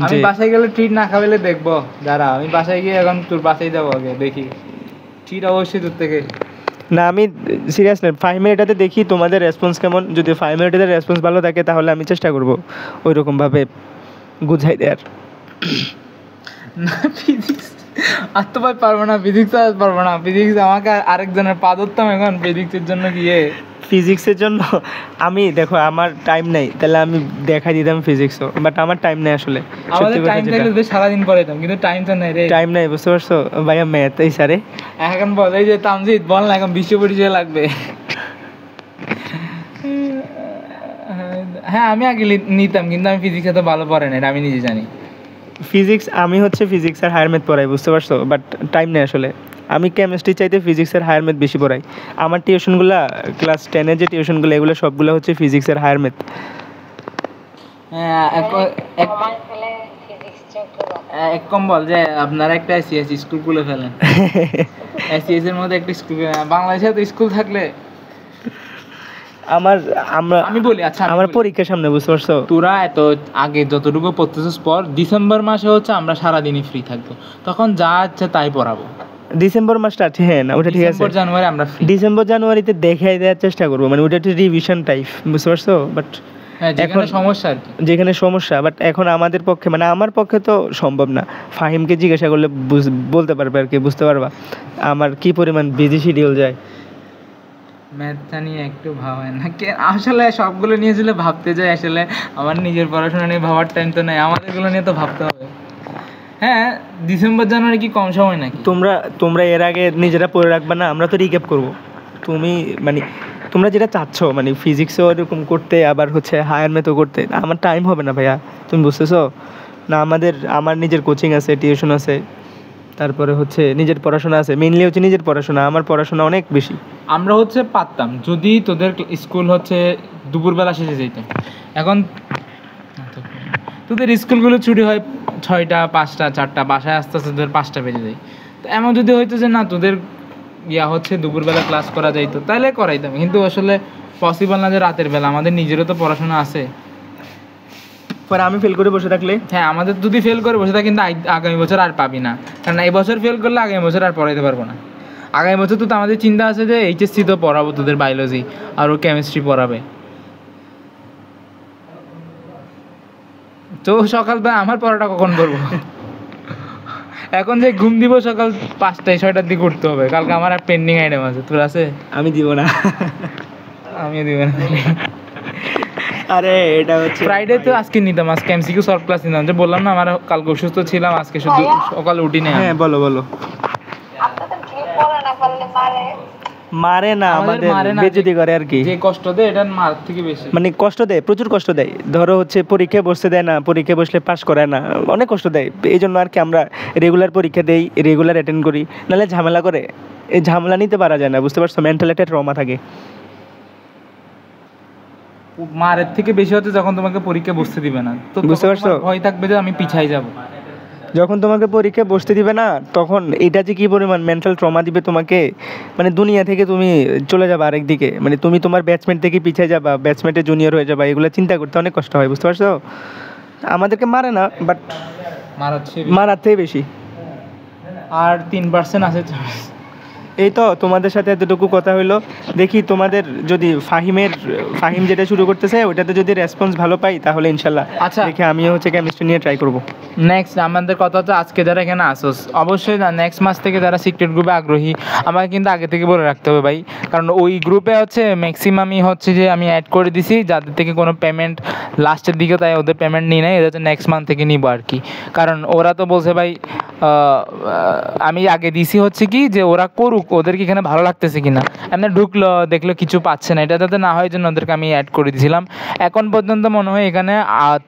আমি বাসায় গেলে ট্রিট না খাওয়ালে দেখবো, দাঁড়া আমি বাসায় গিয়ে এখন তোর বাসায় যাবো আগে, দেখি ট্রিট অবশ্যই তোর থেকে। না আমি সিরিয়াস না, ফাহিমের এটাতে দেখি তোমাদের রেসপন্স কেমন, যদি ফাহিমের এটাতে রেসপন্স ভালো থাকে তাহলে আমি চেষ্টা করব ওই রকমভাবে গুছাই দেওয়ার। না ফিজিক্স আর তো ভাই পারবো না, ফিজিক্স আর পারবো না, ফিজিক্স আমাকে আরেকজনের পা ধরতাম এখন ফিজিক্সের জন্য গিয়ে। ফিজিক্সের জন্য আমি দেখো আমার টাইম নেই, তাহলে আমি দেখাই দিতাম ফিজিক্সও, বাট আমার টাইম নেই আসলে। আমাদের টাইম থাকলে তো সারাদিন পড়াইতাম, কিন্তু টাইম তো নেই রে। টাইম নেই, বুঝতে পারছো ভাইয়া, ম্যাথ এই স্যারে এখন বল এই যে তামজিদ বল না এখন বিশ্ব পরিচয় লাগবে। হ্যাঁ আমি আগে নিতাম, কিন্তু আমি ফিজিক্স এত ভালো পড়ে না, এটা আমি নিজে জানি। ফিজিক্স আমি হচ্ছে ফিজিক্স আর হায়ার ম্যাথ পড়াই, বুঝতে পারছো, বাট টাইম নেই আসলে। আমি কেমিস্ট্রি চাইতে ফিজিক্সের হায়ার ম্যাথ বেশি পড়াই। আমার টিউশনগুলো ক্লাস 10-এর যে টিউশনগুলো এগুলো সবগুলো হচ্ছে ফিজিক্সের হায়ার ম্যাথ। এক কম বল যে আপনারা একটা এসিএস স্কুল খুলে ফেলেন। এসিএস এর মধ্যে একটা স্কুল, বাংলাদেশে তো স্কুল থাকলে আমি বলি আচ্ছা আমার পরীক্ষার সামনে, বুঝতে পারছো, তোরা এত আগে যতটুকু পড়তেছিস পর, ডিসেম্বর মাসে হচ্ছে আমরা সারাদিনই ফ্রি থাকবো, তখন যা ইচ্ছে তাই পড়াবো। ডিসেম্বর মাসটা হ্যাঁ না ওটা ঠিক আছে, ডিসেম্বর জানুয়ারি আমরা ফ্রি। ডিসেম্বর জানুয়ারিতে দেখাই দেওয়ার চেষ্টা করবো, মানে ওটা একটা রিভিশন টাইপ, বুঝতে পারছো, বাট এখন সমস্যা আর কি, যেখানে সমস্যা, বাট এখন আমাদের পক্ষে মানে আমার পক্ষে তো সম্ভব না। ফাহিমকে জিজ্ঞাসা করলে বলতে পারবে আর কি, বুঝতে পারবা আমার কি পরিমাণ বিজি শিডিউল যায়। ম্যাথটা নিয়ে একটু ভাবায় না আসলে, সবগুলো নিয়ে আসলে ভাবতে যাই, আসলে আমার নিজের পড়াশোনা নিয়ে ভাবার টাইম তো নেই, আমাদেরগুলো নিয়ে তো ভাবতে হবে। হ্যাঁ ডিসেম্বর জানুয়ারি কি কম সময় নাকি? তোমরা এর আগে নিজেরা পড়ে রাখবা না, আমরা তো রিক্যাপ করবো। তুমি মানে তোমরা যেটা চাচ্ছ মানে ফিজিক্সও এরকম করতে, আবার হচ্ছে হায়ার ম্যাথও করতে, আমার টাইম হবে না ভাইয়া, তুমি বুঝতেছো না। আমার নিজের কোচিং আছে, টিউশন আছে, তারপরে হচ্ছে নিজের পড়াশোনা আছে, মেইনলি হচ্ছে নিজের পড়াশোনা, আমার পড়াশোনা অনেক বেশি। আমরা হচ্ছে পারতাম যদি তোদের স্কুল হচ্ছে দুপুরবেলা শেষে যেতাম, এখন তোদের স্কুলগুলো ছুটি হয় 6টা 5টা 4টা, বাসায় আস্তে আস্তে তোদের 5টা বেজে যায়। তো এমন যদি হইতো যে না তোদের হচ্ছে দুপুরবেলা ক্লাস করা যাইতো তাহলে করাইতাম, কিন্তু আসলে পসিবল না যে রাতের বেলা, আমাদের নিজেরও তো পড়াশোনা আছে। পরে আমি ফেল করে বসে থাকলে, হ্যাঁ আমাদের যদি ফেল করে বসে থাকি, কিন্তু আগামী বছর আর পাবি না, কারণ এই বছর ফেল করলে আগামী বছর আর পড়াইতে পারবো না। আগামী বছর তো আমাদের চিন্তা আছে যে এইচএসসি তো পড়াবো তোদের বায়োলজি, আর ও কেমিস্ট্রি পড়াবে। তো সকালবেলা আমার পড়াটা কখন করবো? এখন যে ঘুম দিব সকাল 5টায় 6টার দিকে উঠতে হবে, কালকে আমার আর পেন্ডিং আইটেম আছে। তোর আছে? আমি দিব না। আমিও দিব না। আরে এটা হচ্ছে ফ্রাইডে তো আজকে নিতাম, আজকে এমসিকিউ সলভ ক্লাস নিতাম, যে বললাম না আমার কালকে অসুস্থ ছিলাম, আজকে শুধু সকালে উঠি না। হ্যাঁ বলো। আপনাদের ঠিক পড়া না পারলে মারে না, আমাদের বেজতি করে আর কি, যে কষ্ট দেয় এটা মার থেকে বেশি, মানে কষ্ট দেয়, প্রচুর কষ্ট দেয়। ধরো হচ্ছে পরীক্ষায় বসতে দেয় না, পরীক্ষায় বসলে পাস করায় না, অনেক কষ্ট দেয়। এই জন্য আর কি আমরা রেগুলার পরীক্ষা দেই, রেগুলার অ্যাটেন্ড করি, নাহলে ঝামেলা করে। এই ঝামেলা নিতে পারা যায় না, বুঝতে পারছো, মেন্টাল একটা ট্রমা থাকে। মারের থেকে বেশি হচ্ছে যখন তোমাকে পরীক্ষা বসতে দিবে না, তো বুঝতে পারছো, ভয় থাকবে যে আমি পিছাই যাব। যখন তোমাকে পরীক্ষা বসতে দিবে না, তখন এটা যে কি পরিমাণ মেন্টাল ট্রমা দিবে তোমাকে, মানে দুনিয়া থেকে তুমি চলে যাবে আরেক দিকে, মানে তুমি তোমার ব্যাচমেট থেকে পিছিয়ে যাবা, ব্যাচমেটে জুনিয়র হয়ে যাবা, এগুলো চিন্তা করতে অনেক কষ্ট হয়, বুঝতে পারছো। আমাদেরকে মারে না, বাট মারার থেকে বেশি। আর 3% আছে। এই তো তোমাদের সাথে এতটুকু কথা হইলো, দেখি তোমাদের যদি ফাহিম যেটা শুরু করতেছে ওইটাতে যদি রেসপন্স ভালো পাই তাহলে ইনশাল্লাহ আচ্ছা দেখি আমিও হচ্ছে কেমিস্ট্রি নিয়ে ট্রাই করব। নেক্সট আমাদের কথা হচ্ছে আজকে যারা এখানে আসোস, অবশ্যই না নেক্সট মাস থেকে যারা সিক্রেট গ্রুপে আগ্রহী, আমাকে কিন্তু আগে থেকে বলে রাখতে হবে ভাই, কারণ ওই গ্রুপে হচ্ছে ম্যাক্সিমামই হচ্ছে যে আমি অ্যাড করে দিছি যাদের থেকে কোনো পেমেন্ট লাস্টের দিকে, তাই ওদের পেমেন্ট নিই নাই, এদের হচ্ছে নেক্সট মান্থ থেকে নিব আর কি। কারণ ওরা তো বলছে ভাই আমি আগে দিছি হচ্ছে কি যে ওরা করুক, ওদেরকে এখানে ভালো লাগতেছে কিনা, এমনি ঢুকলো দেখলো কিছু পাচ্ছে না, এটা যাতে না হয় জন্য ওদেরকে আমি অ্যাড করে দিয়েছিলাম। এখন পর্যন্ত মনে হয় এখানে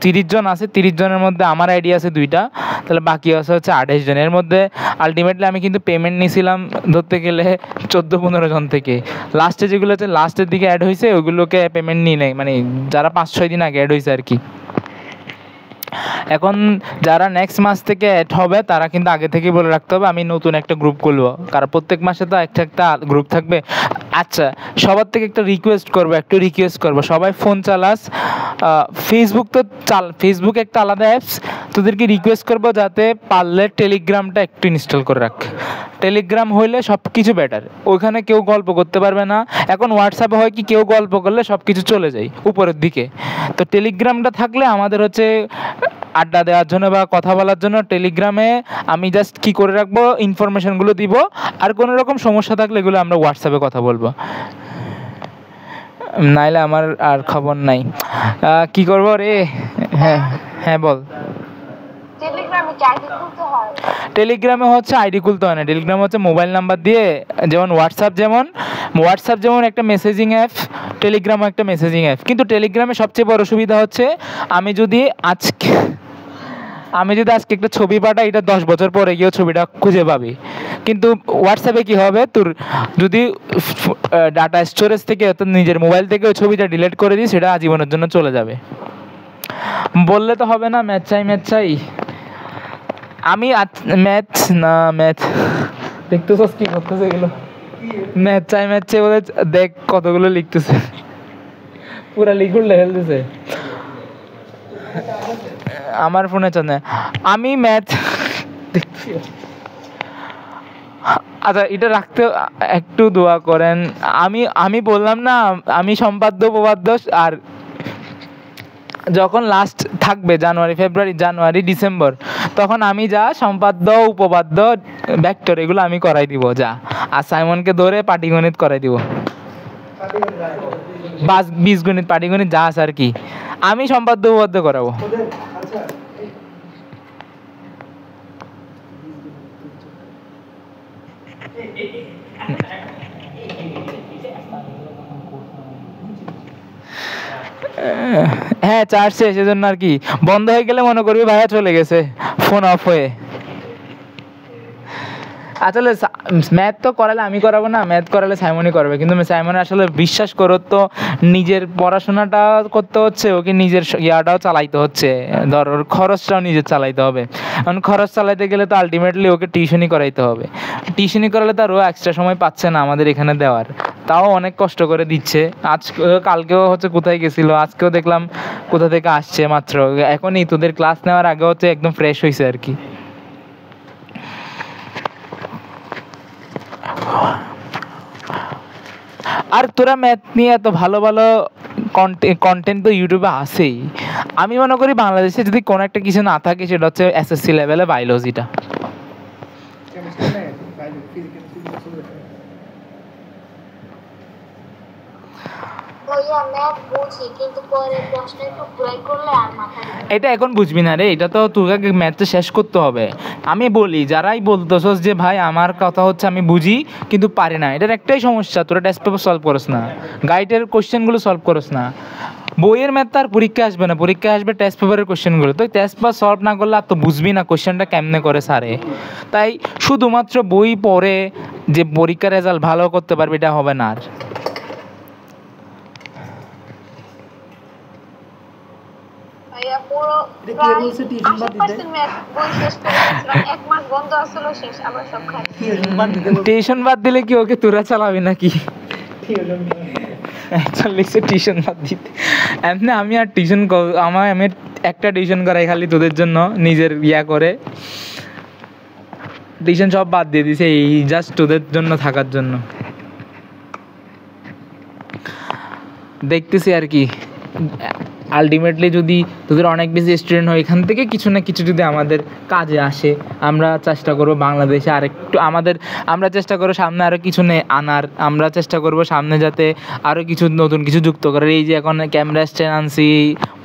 30 জন আছে, 30 জনের মধ্যে আমার আইডি আছে 2টা, তাহলে বাকি আছে হচ্ছে 28 জন। এর মধ্যে আলটিমেটলি আমি কিন্তু পেমেন্ট নিয়েছিলাম ধরতে গেলে 14-15 জন থেকে, লাস্টে যেগুলো হচ্ছে লাস্টের দিকে অ্যাড হয়েছে ওইগুলোকে পেমেন্ট নিয়ে নেই, মানে যারা 5-6 দিন আগে অ্যাড হয়েছে আর কি। এখন যারা নেক্সট মাস থেকে অ্যাড হবে তারা কিন্তু আগে থেকেই বলে রাখতে হবে আমি নতুন একটা গ্রুপ খুলবো, কারণ প্রত্যেক মাসে তো একটা একটা গ্রুপ থাকবে। আচ্ছা, সবার থেকে একটা রিকোয়েস্ট করবো, সবাই ফোন চালাস, ফেসবুক তো ফেসবুক একটা আলাদা অ্যাপস, তোদেরকে রিকোয়েস্ট করবো যাতে পারলে টেলিগ্রামটা একটু ইনস্টল করে রাখ। টেলিগ্রাম হইলে সব কিছু বেটার, ওইখানে কেউ গল্প করতে পারবে না। এখন হোয়াটসঅ্যাপে হয় কি, কেউ গল্প করলে সব কিছু চলে যায় উপরের দিকে, তো টেলিগ্রামটা থাকলে আমাদের হচ্ছে আড্ডা দেওয়ার জন্য বা কথা বলার জন্য টেলিগ্রামে আমি জাস্ট কি করে রাখবো, ইনফরমেশনগুলো দিব, আর কোনো রকম সমস্যা থাকলে এগুলো আমরা হোয়াটসঅ্যাপে কথা বলবো, নাইলে আমার আর খবর নাই। কি করবো রে? হ্যাঁ হ্যাঁ বল। টেলিগ্রামে হচ্ছে আইডি খুলতে হয় না, টেলিগ্রামে হচ্ছে মোবাইল নাম্বার দিয়ে, যেমন হোয়াটসঅ্যাপ যেমন একটা মেসেজিং অ্যাপ, টেলিগ্রামও একটা মেসেজিং অ্যাপ। কিন্তু টেলিগ্রামে সবচেয়ে বড় সুবিধা হচ্ছে আমি যদি আজকে একটা ছবি পাঠাই, এটা 10 বছর পরে গিয়েও ছবিটা খুঁজে পাবি। কিন্তু হোয়াটসঅ্যাপে কি হবে, তোর যদি ডাটা স্টোরেজ থেকে অর্থাৎ নিজের মোবাইল থেকে ওই ছবিটা ডিলিট করে দিই, সেটা আজীবনের জন্য চলে যাবে। বললে তো হবে না ম্যাথ চাই। আমি ম্যাথ দেখতেছস কি করতেছে এগুলো, ম্যাথ চাই বলে দেখ কতগুলো লিখতেছে, পুরা লিকুইড লেভেল দিছে আমার ফোনে চলে। আমি ম্যাথ দেখছি। আচ্ছা, এটা রাখতে একটু দোয়া করেন। আমি বললাম না, আমি সম্পাদ্য উপপাদ্য, আর যখন লাস্ট থাকবে জানুয়ারি ডিসেম্বর, তখন আমি যা সম্পাদ্য উপপাদ্য ভেক্টর এগুলো আমি করাই দিব যা, আর সাইমনকে ধরে পাটিগণিত করাই দিব, বীজগণিত পাটিগণিত যা আছে আর কি, আমি সম্পাদ্য উপপাদ্য করাবো। হ্যাঁ, চার্জ শেষ, সেজন্য আর কি বন্ধ হয়ে গেলে মনে করবি ভাইয়া চলে গেছে ফোন অফ হয়ে। আসলে ম্যাথ তো করালে আমি করাবো না, ম্যাথ করালে সাইমনই করবে, কিন্তু সাইমন আসলে বিশ্বাস করো তো নিজের পড়াশোনাটা করতে হচ্ছে, ওকে নিজের ইয়াটাও চালাইতে হচ্ছে, ধর ওর খরচটাও নিজের চালাইতে হবে। কারণ খরচ চালাইতে গেলে তো আলটিমেটলি ওকে টিউশনই করাইতে হবে, টিউশনই করালে তার ও এক্সট্রা সময় পাচ্ছে না আমাদের এখানে দেওয়ার, তাও অনেক কষ্ট করে দিচ্ছে। কালকেও হচ্ছে কোথায় গেছিলো, আজকেও দেখলাম কোথা থেকে আসছে মাত্র, এখনই তোদের ক্লাস নেওয়ার আগে হচ্ছে একদম ফ্রেশ হয়েছে আর কি। আর তোরা ম্যাথ নিয়ে এত ভালো ভালো কন্টেন্ট তো ইউটিউবে আসেই। আমি মনে করি বাংলাদেশে যদি কোনো একটা কিছু না থাকে সেটা হচ্ছে এসএসসি লেভেলে বায়োলজিটা। এটা এখন বুঝবি না রে, এটা তো তোকে ম্যাথটা শেষ করতে হবে। আমি বলি যারাই বলতেছস যে ভাই আমার কথা হচ্ছে আমি বুঝি কিন্তু পারি না, এটার একটাই সমস্যা, তোরা টেস্ট পেপার সলভ করস না, গাইডের কোশ্চেনগুলো সলভ করস না। বইয়ের ম্যাথ তার পরীক্ষা আসবে না, পরীক্ষা আসবে টেস্ট পেপারের কোশ্চেনগুলো, তো টেস্ট পেপার সলভ না করলে আর তো বুঝবি না কোশ্চেনটা কেমনে করে সারে। তাই শুধুমাত্র বই পড়ে যে পরীক্ষার রেজাল্ট ভালো করতে পারবে এটা হবে না। আর টিউশন বাদ দিলে কি ওকে তোরা চালাবি নাকি? টিউশন বাদ দিতে এমনি আমি আর টিউশন আমি একটা টিউশন করাই খালি তোদের জন্য, নিজের ইয়া করে টিউশন সব বাদ দিয়ে দিছে এই জাস্ট তোদের জন্য থাকার জন্য। দেখতেছি আর কি আলটিমেটলি যদি তোদের অনেক বেশি স্টুডেন্ট হয় এখান থেকে কিছু না কিছু যদি আমাদের কাজে আসে, আমরা চেষ্টা করবো বাংলাদেশে আরেকটু আমরা চেষ্টা করবো সামনে আরও কিছু আনার, আমরা চেষ্টা করবো সামনে যাতে আরও কিছু নতুন কিছু যুক্ত করার। এই যে এখন ক্যামেরা স্ট্যান্ড আনছি,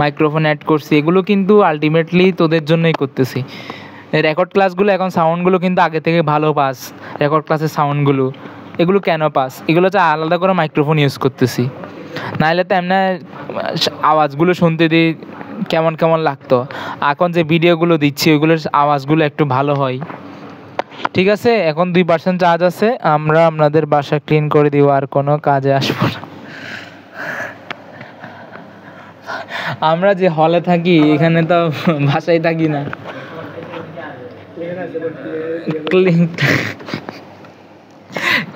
মাইক্রোফোন অ্যাড করছি, এগুলো কিন্তু আলটিমেটলি তোদের জন্যই করতেছি। রেকর্ড ক্লাসগুলো এখন সাউন্ডগুলো কিন্তু আগে থেকে ভালো পাস, রেকর্ড ক্লাসের সাউন্ডগুলো এগুলো কেন পাস, এগুলো হচ্ছে আলাদা করে মাইক্রোফোন ইউজ করতেছি, নাহলে তো এমনি আওয়াজগুলো শুনতে দিই কেমন কেমন লাগতো। এখন যে ভিডিওগুলো দিচ্ছি ওইগুলোর আওয়াজগুলো একটু ভালো হয়। ঠিক আছে, এখন 2% চার্জ আছে, আমরা আপনাদের বাসা ক্লিন করে দিব, আর কোনো কাজে আসবো না। আমরা যে হলে থাকি এখানে তো বাসায় থাকি না।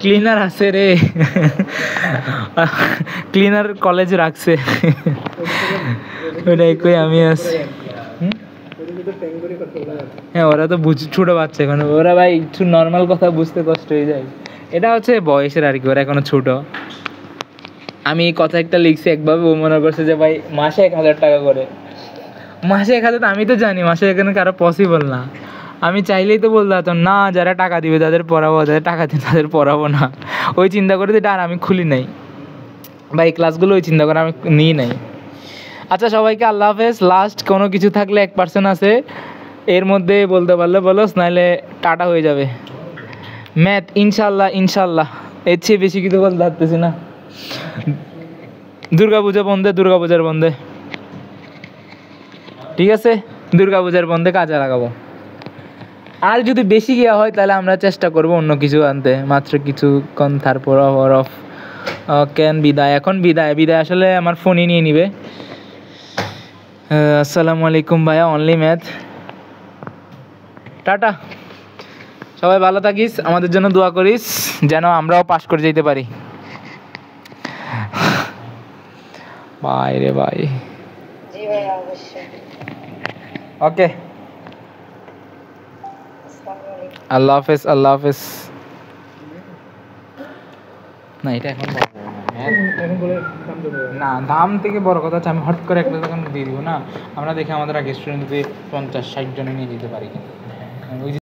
ক্লিনার আছে রে, ক্লিনার কলেজে রাখছে, ওইটাই কই আমি আছি। হ্যাঁ ওরা তো ছোট বাচ্চা এখন, ওরা ভাই একটু নর্মাল কথা বুঝতে কষ্ট হয়ে যায়। এটা হচ্ছে বয়সের আর কি, ওরা এখনো ছোট। আমি এই কথা একটা লিখছি একভাবে, ও মনে করছে যে ভাই মাসে 1,000 টাকা করে। মাসে 1,000 আমি তো জানি মাসে এখানে কারো পসিবল না। আমি চাইলেই তো বলতে পারতাম না, যারা টাকা দিবে তাদের পড়াবো, যাদের টাকা দিবে তাদের পড়াবো না। ওই চিন্তা করে এটা আর আমি খুলি নাই বা এই ক্লাসগুলো ওই চিন্তা করে আমি নিই নাই। আচ্ছা সবাইকে আল্লাহ হাফেজ। লাস্ট কোনো কিছু থাকলে 1% আছে, এর মধ্যে বলতে পারলে বলো, নাহলে টাটা হয়ে যাবে। ম্যাথ ইনশাল্লাহ ইনশাল্লাহ, এর চেয়ে বেশি কিছু বলতে পারতেছি না। দুর্গাপূজা বন্ধে, দুর্গাপূজার বন্ধে, ঠিক আছে, দুর্গাপূজার বন্ধে কাজে লাগাবো। আর যদি বেশি গিয়া হয় তাহলে আমরা চেষ্টা করব অন্য কিছু আনতে, মাত্র কিছুক্ষণ তারপর অফ কেন বিদায়। এখন বিদায় আসলে আমার ফোনই নিয়ে নিবে। আসসালামু আলাইকুম ভাইয়া, অনলি ম্যাথ, টাটা। সবাই ভালো থাকিস, আমাদের জন্য দোয়া করিস যেন আমরাও পাস করে যেতে পারি। বাই রে বাই। জি ভাই অবশ্যই। ওকে, আল্লাহ হাফেজ, আল্লাহ হাফেজ। না এটা এখন না, দাম থেকে বড় কথা হচ্ছে আমি হট করে একটা দোকান দিয়ে দিব না, আমরা দেখে আমাদের আগে স্টুডেন্ট যদি 50-60 জনে নিয়ে যেতে পারি।